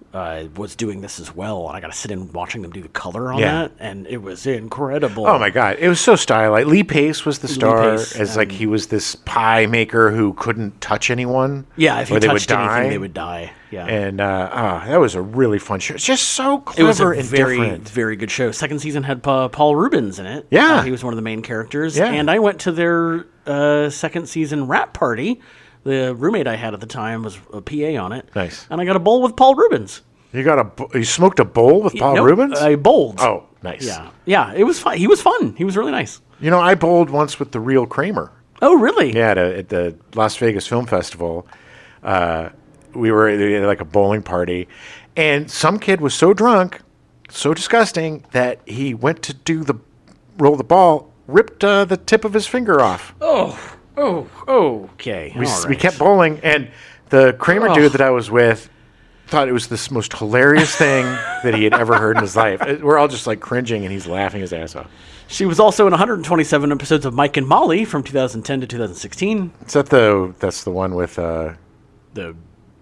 was doing this as well, and I got to sit in watching them do the color on that, and it was incredible. Oh my God, it was so stylized. Lee Pace was the star, as like he was this pie maker who couldn't touch anyone. Yeah, if he touched anything, they would die. Yeah, and that was a really fun show. It's just so clever and very, different. very good show. Second season had Paul Rubens in it. Yeah, he was one of the main characters. Yeah. And I went to their second season rap party. The roommate I had at the time was a PA on it. Nice. And I got a bowl with Paul Rubens. You smoked a bowl with Paul Rubens? I bowled. Oh, nice. Yeah. It was fun. He was fun. He was really nice. You know, I bowled once with the real Kramer. Oh, really? Yeah, at the Las Vegas Film Festival. We were at like a bowling party, and some kid was so drunk, so disgusting, that he went to roll the ball, ripped the tip of his finger off. Oh, okay. We kept bowling, and the Kramer dude that I was with thought it was the most hilarious thing that he had ever heard in his life. We're all just like cringing, and he's laughing his ass off. She was also in 127 episodes of Mike and Molly from 2010 to 2016. That's the one with the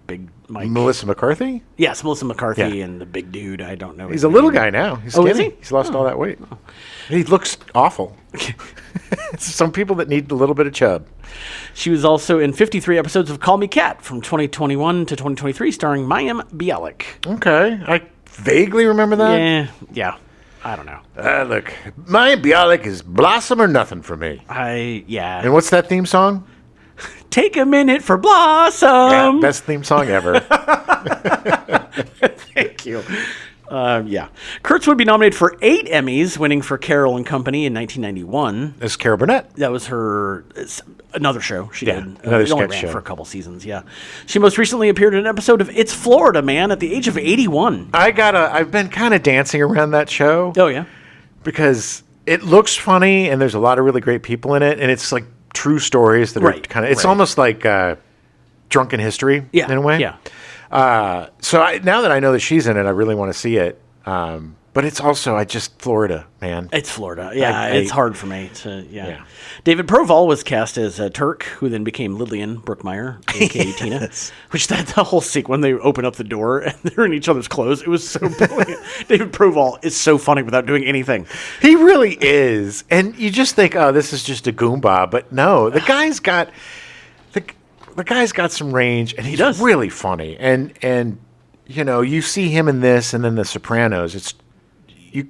big Mike. Melissa McCarthy? Yes, Melissa McCarthy and the big dude. I don't know. He's a little guy now. He's skinny. Is he? He's lost all that weight. He looks awful. Some people that need a little bit of chub. She was also in 53 episodes of Call Me Kat from 2021 to 2023, starring Mayim Bialik. Okay. I vaguely remember that. Yeah. I don't know. Look, Mayim Bialik is blossom or nothing for me. And what's that theme song? Take a Minute for Blossom. Yeah, best theme song ever. Thank you. Kurtz would be nominated for 8 Emmys, winning for Carol and Company in 1991. That's Carol Burnett. That was another show she did. Another it only sketch ran show for a couple seasons. Yeah, she most recently appeared in an episode of It's Florida Man at the age of 81. I've been kind of dancing around that show. Oh yeah, because it looks funny and there's a lot of really great people in it, and it's like true stories that are kind of. It's almost like Drunken History in a way. Yeah. So now that I know that she's in it, I really want to see it. But it's also, Florida, man. It's Florida. Yeah, it's hard for me to, yeah. David Proval was cast as Turk, who then became Lillian Brookmeyer, a.k.a. Tina. Which the whole sequence, when they open up the door and they're in each other's clothes, it was so brilliant. David Proval is so funny without doing anything. He really is. And you just think, oh, this is just a Goomba. But no, the guy's got some range, and he's really funny. And you know, you see him in this and then The Sopranos.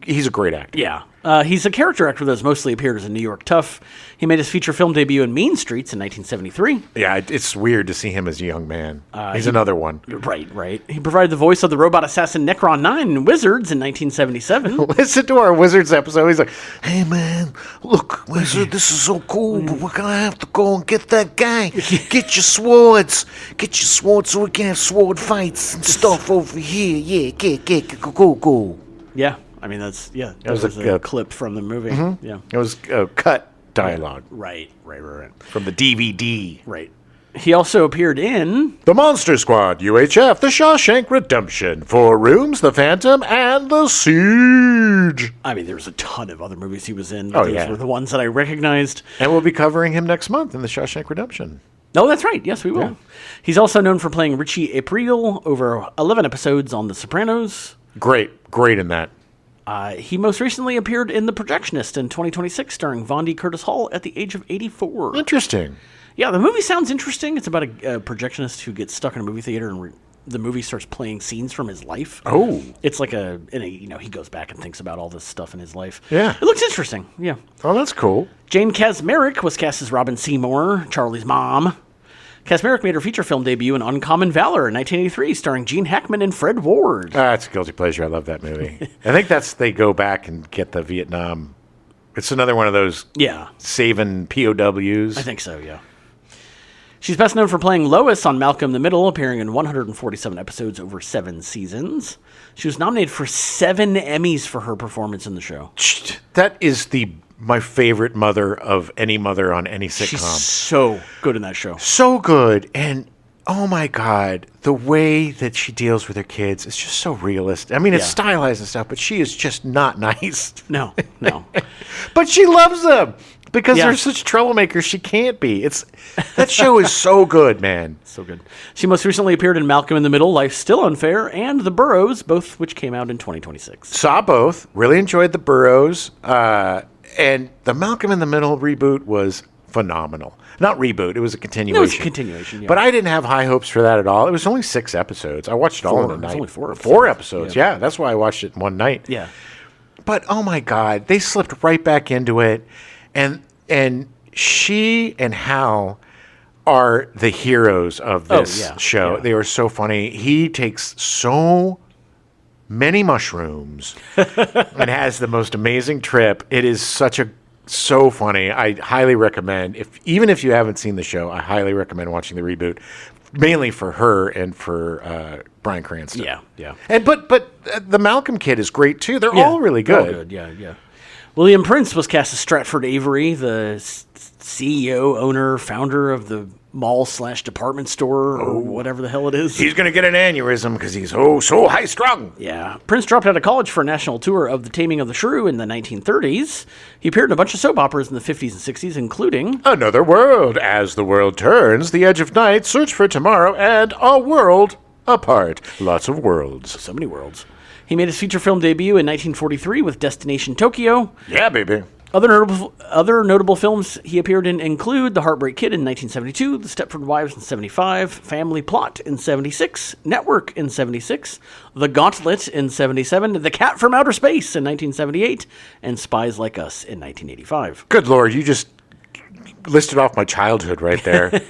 He's a great actor. Yeah. He's a character actor that's mostly appeared as a New York tough. He made his feature film debut in Mean Streets in 1973. Yeah, it's weird to see him as a young man. He's another one. Right. He provided the voice of the robot assassin Necron 9 in Wizards in 1977. Listen to our Wizards episode. He's like, hey, man, look, Wizard, this is so cool, but we're going to have to go and get that guy. Get your swords. So we can have sword fights and stuff over here. Yeah, go. Yeah. I mean, that was a clip from the movie. Mm-hmm. Yeah. It was cut dialogue. Right. From the DVD. Right. He also appeared in The Monster Squad, UHF, The Shawshank Redemption, Four Rooms, The Phantom, and The Siege. I mean, there was a ton of other movies he was in. Those were the ones that I recognized. And we'll be covering him next month in The Shawshank Redemption. Oh, that's right. Yes, we will. Yeah. He's also known for playing Richie April over 11 episodes on The Sopranos. Great in that. He most recently appeared in The Projectionist in 2026, starring Von D. Curtis Hall at the age of 84. Interesting. Yeah, the movie sounds interesting. It's about a projectionist who gets stuck in a movie theater and the movie starts playing scenes from his life. Oh. It's like he goes back and thinks about all this stuff in his life. Yeah. It looks interesting. Yeah. Oh, that's cool. Jane Kasmerick was cast as Robin Seymour, Charlie's mom. Kasmerick made her feature film debut in Uncommon Valor in 1983, starring Gene Hackman and Fred Ward. It's a guilty pleasure. I love that movie. I think they go back and get the Vietnam. It's another one of those saving POWs. I think so, yeah. She's best known for playing Lois on Malcolm in the Middle, appearing in 147 episodes over 7 seasons. She was nominated for 7 Emmys for her performance in the show. That is my favorite mother of any mother on any sitcom. She's so good in that show. So good. And, oh my God, the way that she deals with her kids is just so realistic. I mean, it's stylized and stuff, but she is just not nice. No. But she loves them. Because they're such troublemakers, she can't be. That show is so good, man. So good. She most recently appeared in Malcolm in the Middle, Life's Still Unfair, and The Burrows, both which came out in 2026. Saw both. Really enjoyed The Burrows. And the Malcolm in the Middle reboot was phenomenal. Not reboot, it was a continuation. No, it was a continuation, yeah. But I didn't have high hopes for that at all. It was only 6 episodes. I watched it all in a night. It was only 4 episodes. 4 episodes, yeah. That's why I watched it in one night. Yeah. But, oh my God, they slipped right back into it. And she and Hal are the heroes of this show. Yeah. They are so funny. He takes so many mushrooms and has the most amazing trip. It is so funny. I highly recommend, even if you haven't seen the show, I highly recommend watching the reboot, mainly for her and for Bryan Cranston. Yeah. And but the Malcolm kid is great too. They're all really good. All good, yeah. William Prince was cast as Stratford Avery, the CEO, owner, founder of the mall/department store or whatever the hell it is. He's going to get an aneurysm because he's so high-strung. Yeah. Prince dropped out of college for a national tour of The Taming of the Shrew in the 1930s. He appeared in a bunch of soap operas in the 50s and 60s, including Another World, As the World Turns, The Edge of Night, Search for Tomorrow, and A World Apart. Lots of worlds. So many worlds. He made his feature film debut in 1943 with Destination Tokyo. Yeah, baby. Other notable films he appeared in include The Heartbreak Kid in 1972, The Stepford Wives in 75, Family Plot in 76, Network in 76, The Gauntlet in 77, The Cat from Outer Space in 1978, and Spies Like Us in 1985. Good Lord, you just listed off my childhood right there.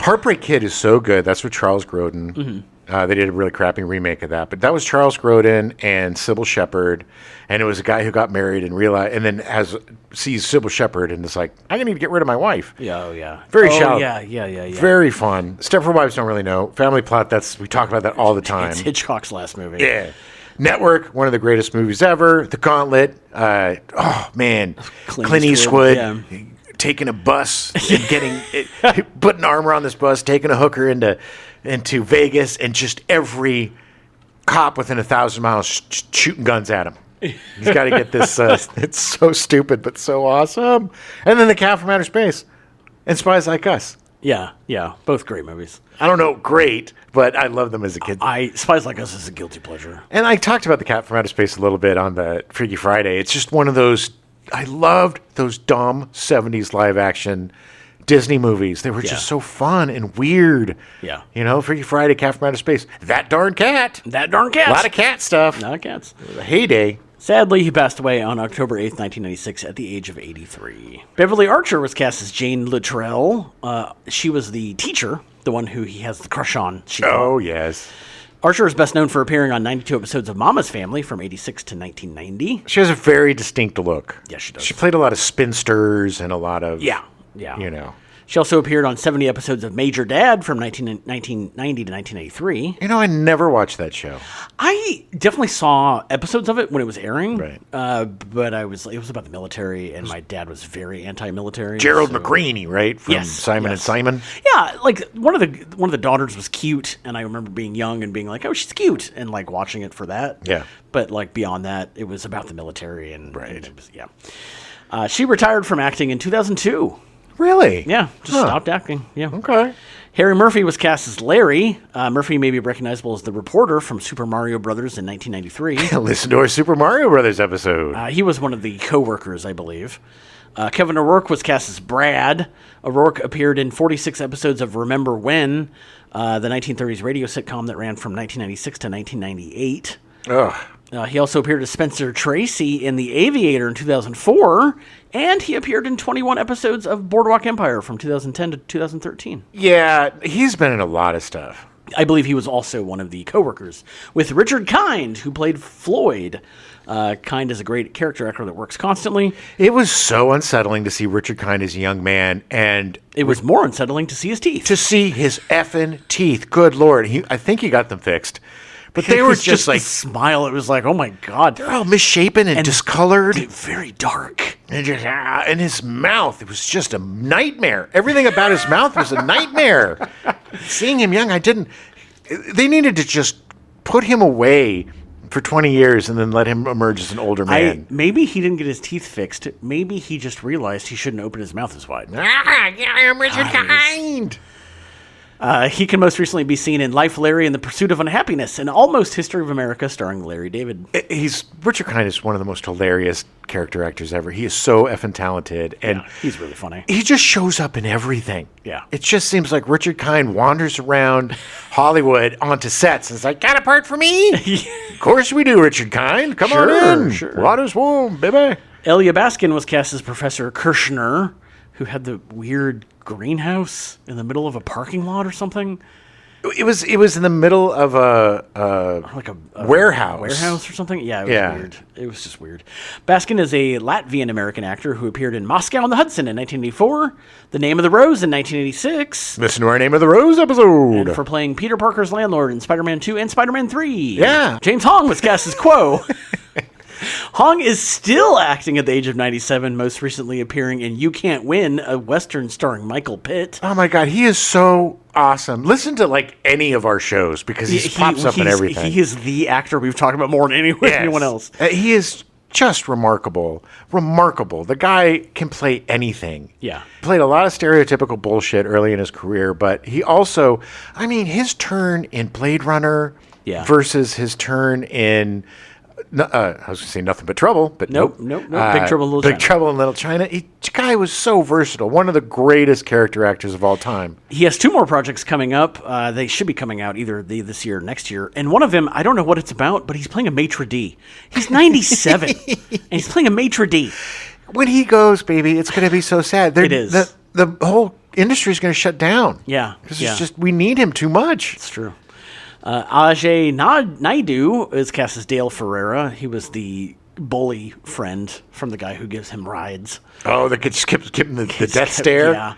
Heartbreak Kid is so good. That's with Charles Grodin. Mm-hmm. They did a really crappy remake of that, but that was Charles Grodin and Sybil Shepherd, and it was a guy who got married and realized, and then sees Sybil Shepherd and is like, I need to get rid of my wife. Yeah. Very shallow. Yeah. Very fun. Stepford Wives don't really know. Family Plot, we talk about that all the time. It's Hitchcock's last movie. Yeah. Network, one of the greatest movies ever. The Gauntlet. Clint Eastwood. Taking a bus and putting armor on this bus, taking a hooker into Vegas, and just every cop within 1,000 miles shooting guns at him. He's got to get this. It's so stupid, but so awesome. And then The Cat from Outer Space and Spies Like Us. Yeah. Both great movies. I don't know, great, but I love them as a kid. Spies Like Us is a guilty pleasure. And I talked about The Cat from Outer Space a little bit on the Freaky Friday. It's just one of those. I loved those dumb 70s live-action Disney movies. They were just so fun and weird. Yeah. Freaky Friday, Cat from Outer Space. That darn cat. A lot of cat stuff. A lot of cats. It was a heyday. Sadly, he passed away on October 8th, 1996, at the age of 83. Beverly Archer was cast as Jane Luttrell. She was the teacher, the one who he has the crush on. Oh, yes. Archer is best known for appearing on 92 episodes of Mama's Family from 86 to 1990. She has a very distinct look. Yes, she does. She played a lot of spinsters and a lot of... Yeah. She also appeared on 70 episodes of Major Dad from 1990 to 1983. I never watched that show. I definitely saw episodes of it when it was airing. Right. But it was about the military, and my dad was very anti-military. Gerald McGraney, right? From Simon and Simon. Yeah, like one of the daughters was cute, and I remember being young and being like, "Oh, she's cute," and like watching it for that. Yeah. But like beyond that, it was about the military, and right. And it was, she retired from acting in 2002. Really? Yeah, just stopped acting. Yeah. Okay. Harry Murphy was cast as Larry. Murphy may be recognizable as the reporter from Super Mario Brothers in 1993. Listen to our Super Mario Brothers episode. He was one of the co-workers, I believe. Kevin O'Rourke was cast as Brad. O'Rourke appeared in 46 episodes of Remember When, the 1930s radio sitcom that ran from 1996 to 1998. He also appeared as Spencer Tracy in The Aviator in 2004, and he appeared in 21 episodes of Boardwalk Empire from 2010 to 2013. Yeah, he's been in a lot of stuff. I believe he was also one of the co-workers with Richard Kind, who played Floyd. Kind is a great character actor that works constantly. It was so unsettling to see Richard Kind as a young man, and it was more unsettling to see his teeth. To see his effing teeth. Good Lord. I think he got them fixed. But they were just like... the smile, it was like, oh my God. They're all misshapen and discolored. Very dark. And his mouth, it was just a nightmare. Everything about his mouth was a nightmare. Seeing him young, they needed to just put him away for 20 years and then let him emerge as an older man. Maybe he didn't get his teeth fixed. Maybe he just realized he shouldn't open his mouth as wide. I'm Richard Kind. He can most recently be seen in Life, Larry, and the Pursuit of Unhappiness, and Almost History of America, starring Larry David. Richard Kind is one of the most hilarious character actors ever. He is so effing talented, and he's really funny. He just shows up in everything. Yeah, it just seems like Richard Kind wanders around Hollywood onto sets and is like, "Got a part for me?" Of course we do, Richard Kind. Come on in. Sure. Water's warm, baby. Elia Baskin was cast as Professor Kirshner, who had the weird greenhouse in the middle of a parking lot or something. It was in the middle of a warehouse. Warehouse or something? Yeah, it was weird. It was just weird. Baskin is a Latvian-American actor who appeared in Moscow on the Hudson in 1984, The Name of the Rose in 1986. Listen to our Name of the Rose episode. And for playing Peter Parker's landlord in Spider-Man 2 and Spider-Man 3. Yeah. James Hong was cast as Quo. Hong is still acting at the age of 97, most recently appearing in You Can't Win, a Western starring Michael Pitt. Oh my God, he is so awesome. Listen to any of our shows because he pops up in everything. He is the actor we've talked about more than anyone else. He is just remarkable. Remarkable. The guy can play anything. Yeah. Played a lot of stereotypical bullshit early in his career, but he also, his turn in Blade Runner versus his turn in... I was going to say Nothing But Trouble, but nope. Big Trouble in Little China. Big Trouble in Little China. The guy was so versatile. One of the greatest character actors of all time. He has 2 more projects coming up. They should be coming out either this year or next year. And one of them, I don't know what it's about, but he's playing a maitre d'. He's 97, and he's playing a maitre d'. When he goes, baby, it's going to be so sad. It is. The whole industry is going to shut down. Yeah. Because it's just, we need him too much. It's true. Ajay Naidu is cast as Dale Ferreira. He was the bully friend from the guy who gives him rides. Oh, that keeps him the death stare? Yeah.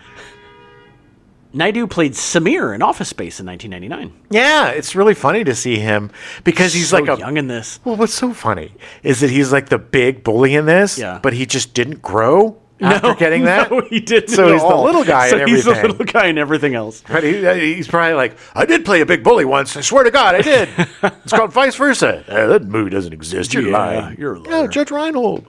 Naidu played Samir in Office Space in 1999. Yeah, it's really funny to see him because he's so young in this. Well, what's so funny is that he's like the big bully in this, but he just didn't grow. After getting that? No, he didn't. So he's the little guy in everything. He's the little guy in everything else. But he's probably like, I did play a big bully once. I swear to God, I did. It's called Vice Versa. That movie doesn't exist. You're lying. You're a liar. No, Judge Reinhold.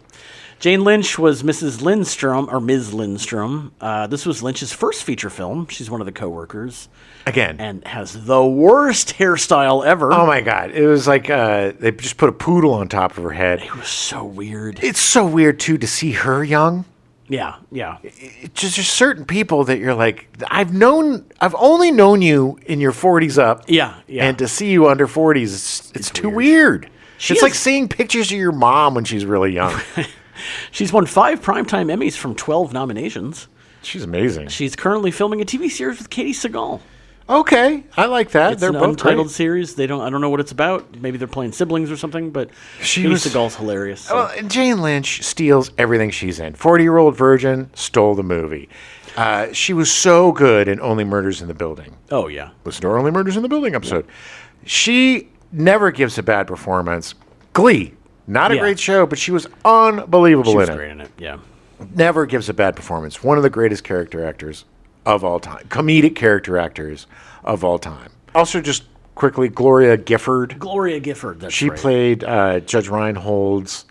Jane Lynch was Mrs. Lindstrom, or Ms. Lindstrom. This was Lynch's first feature film. She's one of the co-workers. Again. And has the worst hairstyle ever. Oh, my God. It was like they just put a poodle on top of her head. It was so weird. It's so weird, too, to see her young. Yeah, yeah. Just there's certain people that you're like, I've only known you in your 40s up. Yeah, yeah. And to see you under 40s, it's too weird. It's like seeing pictures of your mom when she's really young. She's won 5 Primetime Emmys from 12 nominations. She's amazing. She's currently filming a TV series with Katie Sagal. Okay, I like that. It's an untitled series. I don't know what it's about. Maybe they're playing siblings or something, but Katie Sagal's hilarious. So. Well, Jane Lynch steals everything she's in. 40-Year-Old Virgin stole the movie. She was so good in Only Murders in the Building. Oh, yeah. Listen to our Only Murders in the Building episode. Yeah. She never gives a bad performance. Glee, not a great show, but she was unbelievable in it. She was great in it, yeah. Never gives a bad performance. One of the greatest character actors of all time. Comedic character actors of all time. Also, just quickly, Gloria Gifford. Gloria Gifford, that's She right. played Judge Reinhold's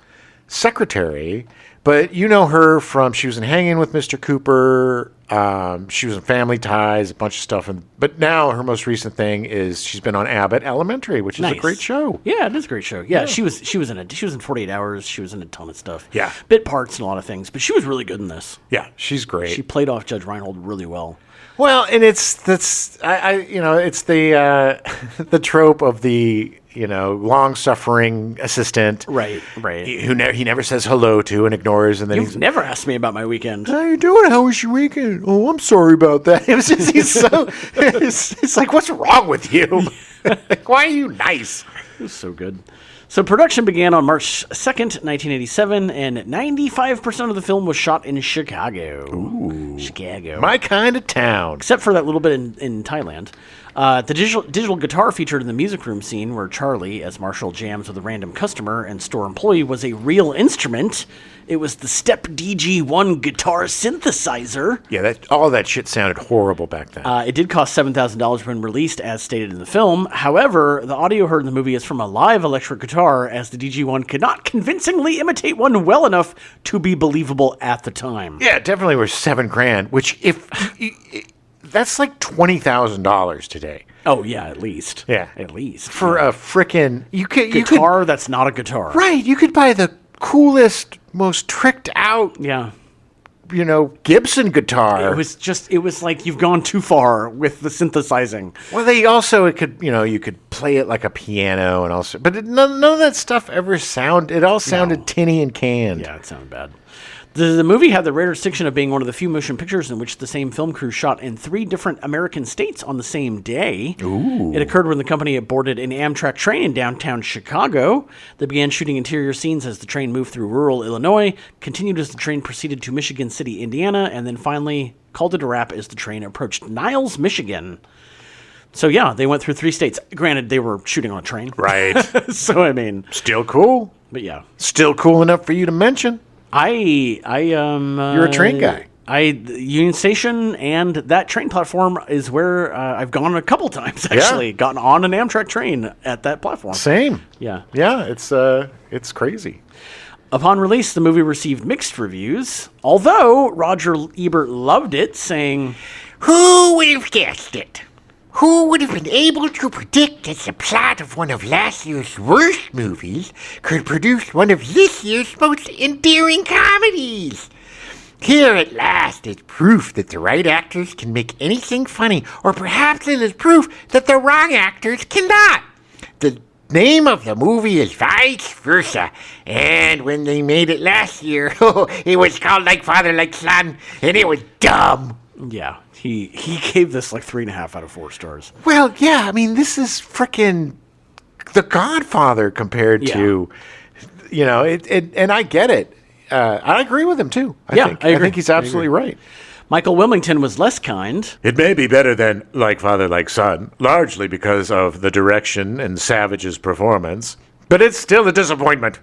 secretary, but you know her from, she was in Hanging with Mr. Cooper. She was in Family Ties, a bunch of stuff. But now her most recent thing is she's been on Abbott Elementary, which is a great show. Yeah, it is a great show. Yeah, she was in 48 Hours. She was in a ton of stuff. Yeah. Bit parts and a lot of things, but she was really good in this. Yeah, she's great. She played off Judge Reinhold really well. Well, and it's the the trope of the long-suffering assistant, Right. He never says hello to and ignores, and then You've never asked me about my weekend. how you doing? How was your weekend? Oh, I'm sorry about that. It was just it's like, what's wrong with you? Like, why are you nice? It was so good. So production began on March 2nd, 1987, and 95% of the film was shot in Chicago. Ooh. Chicago. My kind of town. Except for that little bit in Thailand. The digital guitar featured in the music room scene where Charlie, as Marshall jams with a random customer and store employee, was a real instrument. It was the Step DG1 guitar synthesizer. Yeah, all that shit sounded horrible back then. It did cost $7,000 when released, as stated in the film. However, the audio heard in the movie is from a live electric guitar, as the DG1 could not convincingly imitate one well enough to be believable at the time. Yeah, it definitely was $7,000, which that's like $20,000 today. Oh yeah, at least. Yeah, at least for a frickin' guitar that's not a guitar. Right, you could buy the coolest, most tricked out, Gibson guitar. It was like you've gone too far with the synthesizing. Well, you could play it like a piano and also, but none of that stuff ever sounded tinny and canned. Yeah, it sounded bad. The movie had the rare distinction of being one of the few motion pictures in which the same film crew shot in 3 different American states on the same day. Ooh. It occurred when the company boarded an Amtrak train in downtown Chicago. They began shooting interior scenes as the train moved through rural Illinois, continued as the train proceeded to Michigan City, Indiana, and then finally called it a wrap as the train approached Niles, Michigan. So yeah, they went through 3 states. Granted, they were shooting on a train. Right. So, I mean... Still cool. But yeah. Still cool enough for you to mention. You're a train guy. Union Station and that train platform is where I've gone a couple times, actually. Yeah. Gotten on an Amtrak train at that platform. Same. Yeah. Yeah, it's crazy. Upon release, the movie received mixed reviews, although Roger Ebert loved it, saying, "Who would have guessed it? Who would have been able to predict that the plot of one of last year's worst movies could produce one of this year's most endearing comedies? Here at last is proof that the right actors can make anything funny, or perhaps it is proof that the wrong actors cannot. The name of the movie is Vice Versa, and when they made it last year, it was called Like Father, Like Son, and it was dumb." Yeah, he gave this like 3.5 out of 4 stars. Well, yeah, I mean, this is frickin' The Godfather compared to, and I get it. I agree with him, too. I agree. I think he's absolutely right. Michael Wilmington was less kind. "It may be better than Like Father, Like Son, largely because of the direction and Savage's performance, but it's still a disappointment.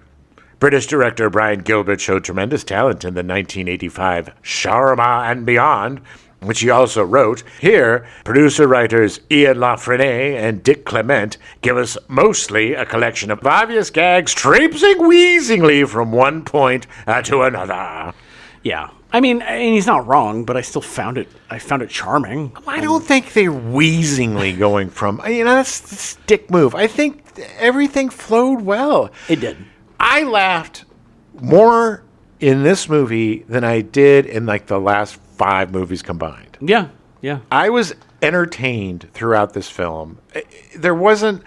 British director Brian Gilbert showed tremendous talent in the 1985 Sharma and Beyond, which he also wrote. Here, producer-writers Ian Lafreniere and Dick Clement give us mostly a collection of obvious gags traipsing wheezingly from one point to another." Yeah. I mean, and he's not wrong, but I still found it charming. I don't think they're wheezingly going from, that's a dick move. I think everything flowed well. It did. I laughed more in this movie than I did in like the last 5 movies combined. Yeah. I was entertained throughout this film. There wasn't,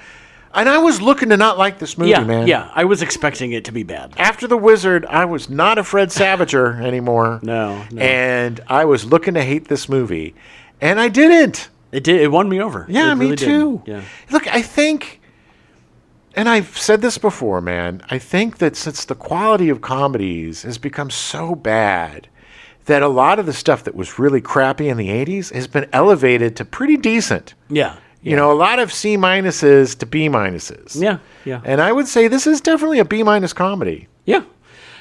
and I was looking to not like this movie, man. Yeah, I was expecting it to be bad. After The Wizard, I was not a Fred Savager anymore. No. And I was looking to hate this movie, and I didn't. It did. It won me over. Yeah, it me really too. Did. Yeah. Look, I think, and I've said this before, man, I think that since the quality of comedies has become so bad, that a lot of the stuff that was really crappy in the 80s has been elevated to pretty decent. Yeah. A lot of C- to B-. Yeah. And I would say this is definitely a B- comedy. Yeah.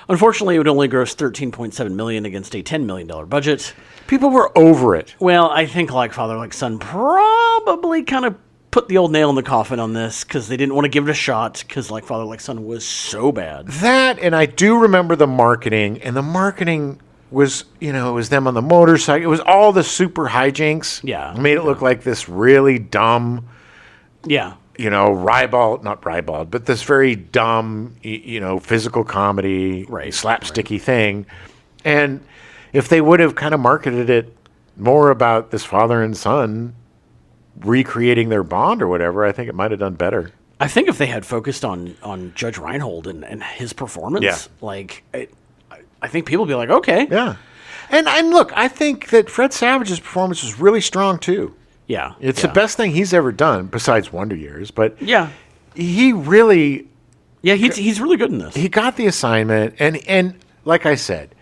Unfortunately, it would only gross $13.7 million against a $10 million budget. People were over it. Well, I think Like Father, Like Son probably kind of put the old nail in the coffin on this because they didn't want to give it a shot because Like Father, Like Son was so bad. That, and I do remember the marketing, and the marketing was, it was them on the motorcycle. It was all the super hijinks. Yeah. Made it look like this really dumb, Yeah. not ribald, but this very dumb, physical comedy, slapsticky thing. And if they would have kind of marketed it more about this father and son recreating their bond or whatever, I think it might have done better. I think if they had focused on Judge Reinhold and his performance, I think people would be like, okay. Yeah. And look, I think that Fred Savage's performance was really strong too. Yeah. It's the best thing he's ever done besides Wonder Years, but he really he's really good in this. He got the assignment and like I said,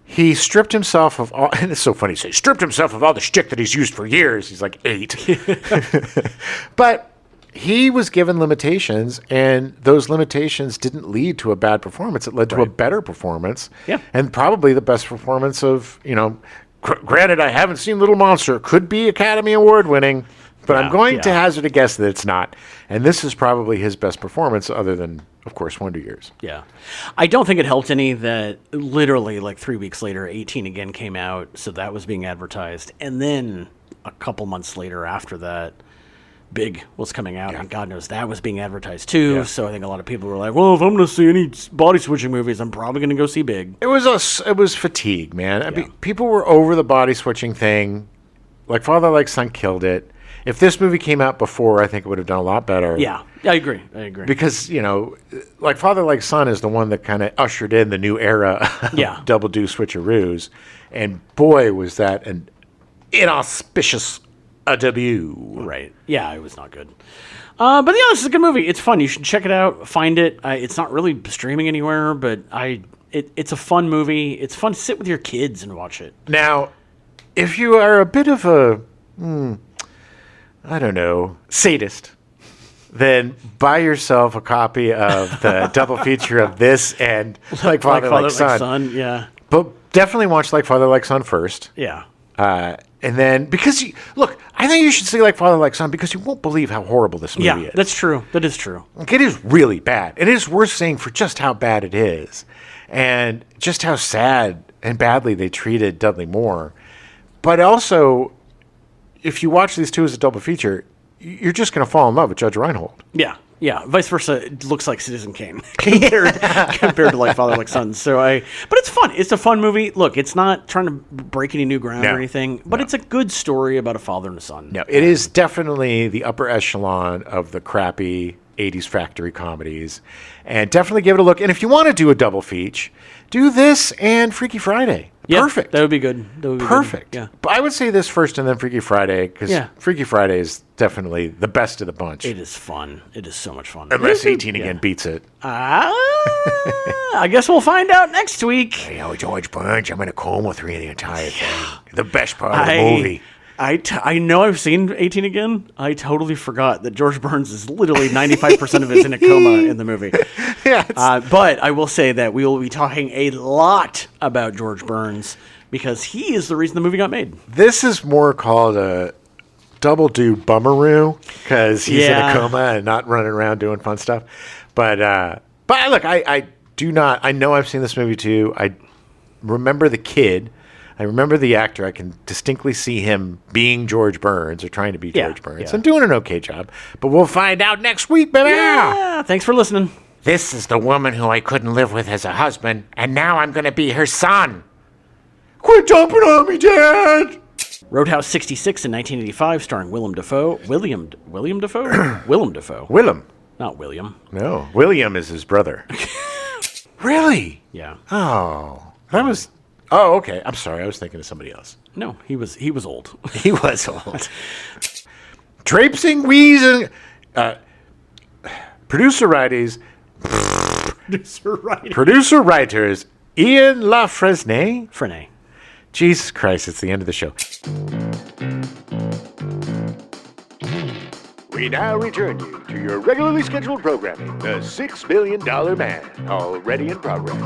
he stripped himself of all, and it's so funny to say, stripped himself of all the shtick that he's used for years. He's like 8. But he was given limitations, and those limitations didn't lead to a bad performance. It led to a better performance. Yeah. And probably the best performance of, granted, I haven't seen Little Monster. Could be Academy Award winning, but I'm going to hazard a guess that it's not. And this is probably his best performance other than, of course, Wonder Years. Yeah. I don't think it helped any that literally like 3 weeks later, 18 again came out. So that was being advertised. And then a couple months later after that, Big was coming out, and God knows that was being advertised too. Yeah. So I think a lot of people were like, well, if I'm going to see any body switching movies, I'm probably going to go see Big. It was fatigue, man. I mean, people were over the body switching thing. Like Father Like Son killed it. If this movie came out before, I think it would have done a lot better. Yeah, I agree. Because, like Father Like Son is the one that kind of ushered in the new era of double do switcheroos. And boy, was that an inauspicious debut. Right. Yeah, it was not good. But this is a good movie. It's fun. You should check it out. Find it. It's not really streaming anywhere, but it's a fun movie. It's fun to sit with your kids and watch it. Now, if you are a bit of a, sadist, then buy yourself a copy of the double feature of this and Like Father, Like Son. Yeah. But definitely watch Like Father, Like Son first. Yeah. And then, because, I think you should see Like Father, Like Son because you won't believe how horrible this movie is. Yeah, that's true. That is true. Like, it is really bad. It is worth saying for just how bad it is and just how sad and badly they treated Dudley Moore. But also, if you watch these two as a double feature, you're just going to fall in love with Judge Reinhold. Yeah. Yeah, vice versa. It looks like Citizen Kane compared to Like Father, Like Son. But it's fun. It's a fun movie. Look, it's not trying to break any new ground or anything, but it's a good story about a father and a son. No, it is definitely the upper echelon of the crappy 80s factory comedies, and definitely give it a look. And if you want to do a double feature, do this and Freaky Friday. Yeah, perfect. That would be good. Perfect. Yeah. But I would say this first and then Freaky Friday, because Freaky Friday is definitely the best of the bunch. It is fun. It is so much fun. Unless 18 again beats it. I guess we'll find out next week. George Burns, I'm in a coma through the entire thing. The best part of the movie. I know I've seen 18 again. I totally forgot that George Burns is literally 95% of it in a coma in the movie. But I will say that we will be talking a lot about George Burns because he is the reason the movie got made. This is more called a double do bummeroo because he's in a coma and not running around doing fun stuff. But look, I know I've seen this movie too. I remember the kid. I remember the actor. I can distinctly see him being George Burns or trying to be George Burns and doing an okay job. But we'll find out next week, baby. Yeah, thanks for listening. This is the woman who I couldn't live with as a husband, and now I'm going to be her son. Quit jumping on me, Dad! Roadhouse 66 in 1985, starring Willem Dafoe. Willem Dafoe? Willem Dafoe. Willem. Not William. No, William is his brother. Really? Yeah. Oh, that was... Oh, okay. I'm sorry. I was thinking of somebody else. No, he was old. He was old. Traipsing, wheezing... Producer writers, Ian Fresnais. Jesus Christ, it's the end of the show. We now return you to your regularly scheduled programming, The $6 Million Man, already in progress.